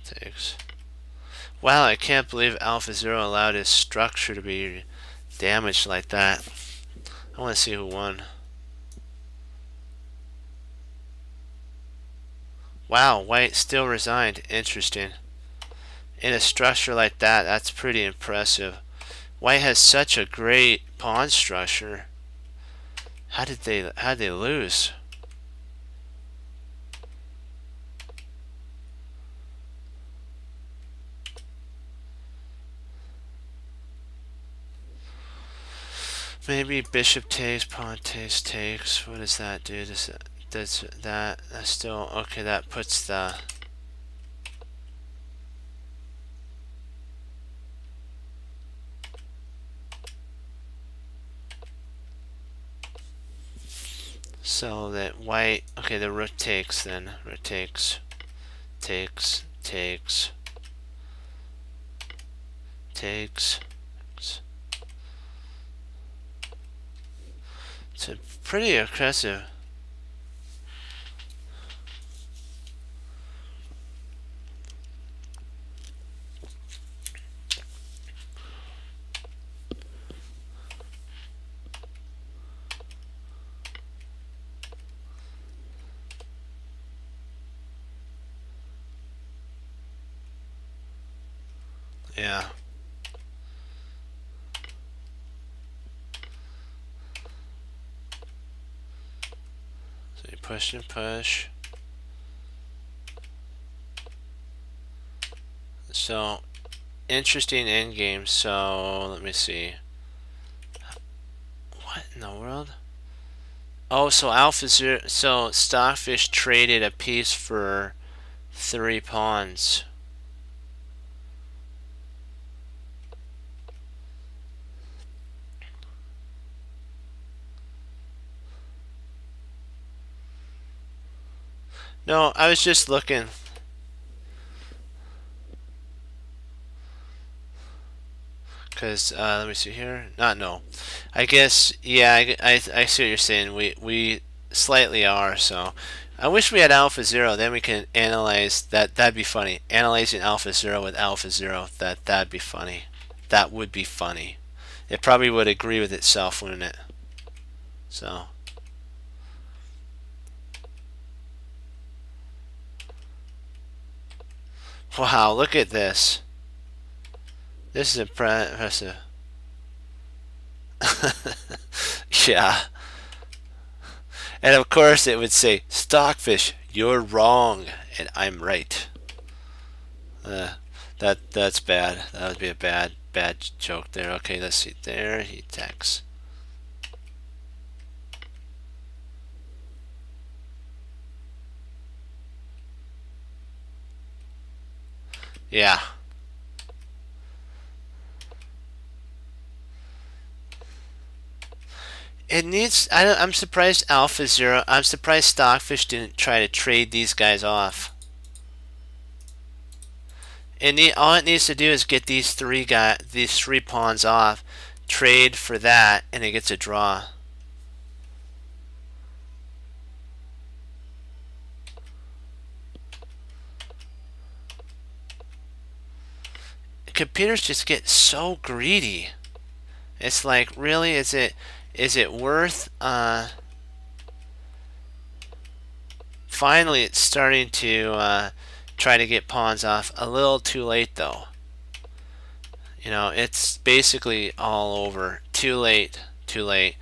Takes. Wow, I can't believe Alpha Zero allowed his structure to be damaged like that. I want to see who won. Wow, White still resigned. Interesting. In a structure like that, that's pretty impressive. White has such a great pawn structure. How did they lose? Maybe bishop takes, pawn takes. What does that do? Does that still okay? That puts the so that white. Okay, the rook takes then. Rook takes, takes. It's pretty aggressive. Yeah. So you push and push. So interesting endgame. So let me see. What in the world? Oh, so Alpha Zero. So Stockfish traded a piece for 3 pawns. No, I was just looking. Because, let me see here. Not no. I guess, yeah, I see what you're saying. We slightly are, so. I wish we had Alpha Zero, then we can analyze that. That'd be funny. Analyzing Alpha Zero with Alpha Zero, that'd be funny. That would be funny. It probably would agree with itself, wouldn't it? So. Wow, look at this. This is impressive. Yeah. And of course it would say, Stockfish, you're wrong, and I'm right. Uh, that's bad. That would be a bad joke there. Okay, let's see. There he texts. Yeah. It needs. I'm surprised Alpha Zero. I'm surprised Stockfish didn't try to trade these guys off. All it needs to do is get these three pawns off, trade for that, and it gets a draw. Computers just get so greedy. It's like, really, is it worth? Finally, it's starting to try to get pawns off. A little too late though. You know, it's basically all over. Too late. Too late.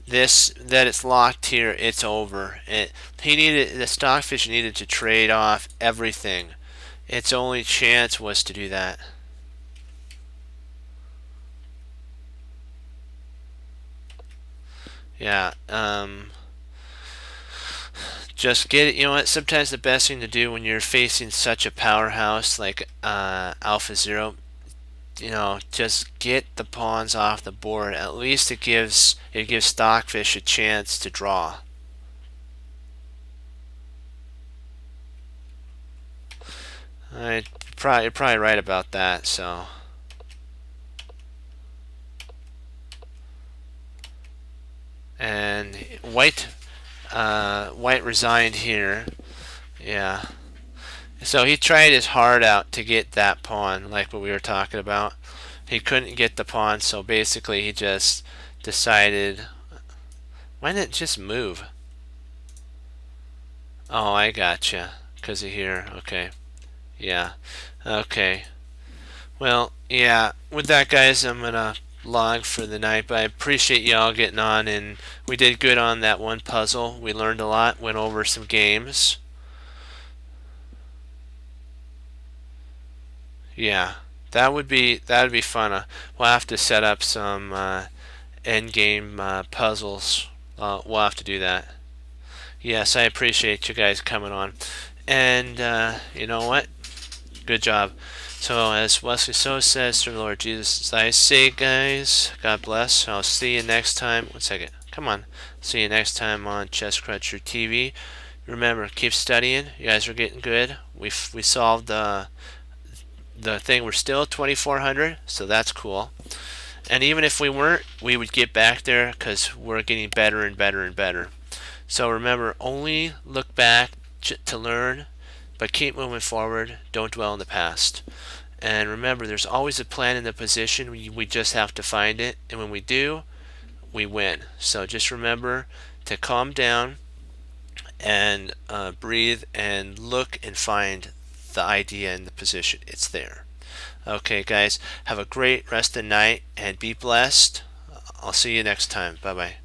This that it's locked here, it's over. The Stockfish needed to trade off everything. Its only chance was to do that. Yeah. Just get it. You know what? Sometimes the best thing to do when you're facing such a powerhouse like Alpha Zero, just get the pawns off the board. At least it gives Stockfish a chance to draw. You're probably right about that. So, and White resigned here. Yeah. So he tried his heart out to get that pawn, like what we were talking about. He couldn't get the pawn, so basically he just decided, why didn't it just move? Oh, I gotcha. Because of here. Okay. Yeah. Okay. Well, yeah. With that, guys, I'm gonna log for the night. But I appreciate y'all getting on, and we did good on that one puzzle. We learned a lot. Went over some games. Yeah. That would be fun. We'll have to set up some end game puzzles. We'll have to do that. Yes, I appreciate you guys coming on. And you know what? Good job. So, as Wesley So says, through the Lord Jesus, as I say, guys, God bless. I'll see you next time. 1 second. Come on. See you next time on Chess Crutcher TV. Remember, keep studying. You guys are getting good. We solved the thing. We're still 2400, so that's cool. And even if we weren't, we would get back there because we're getting better and better and better. So remember, only look back to learn, but keep moving forward. Don't dwell in the past. And remember, there's always a plan in the position. We just have to find it. And when we do, we win. So just remember to calm down and breathe and look and find the idea in the position. It's there. Okay, guys, have a great rest of the night and be blessed. I'll see you next time. Bye bye.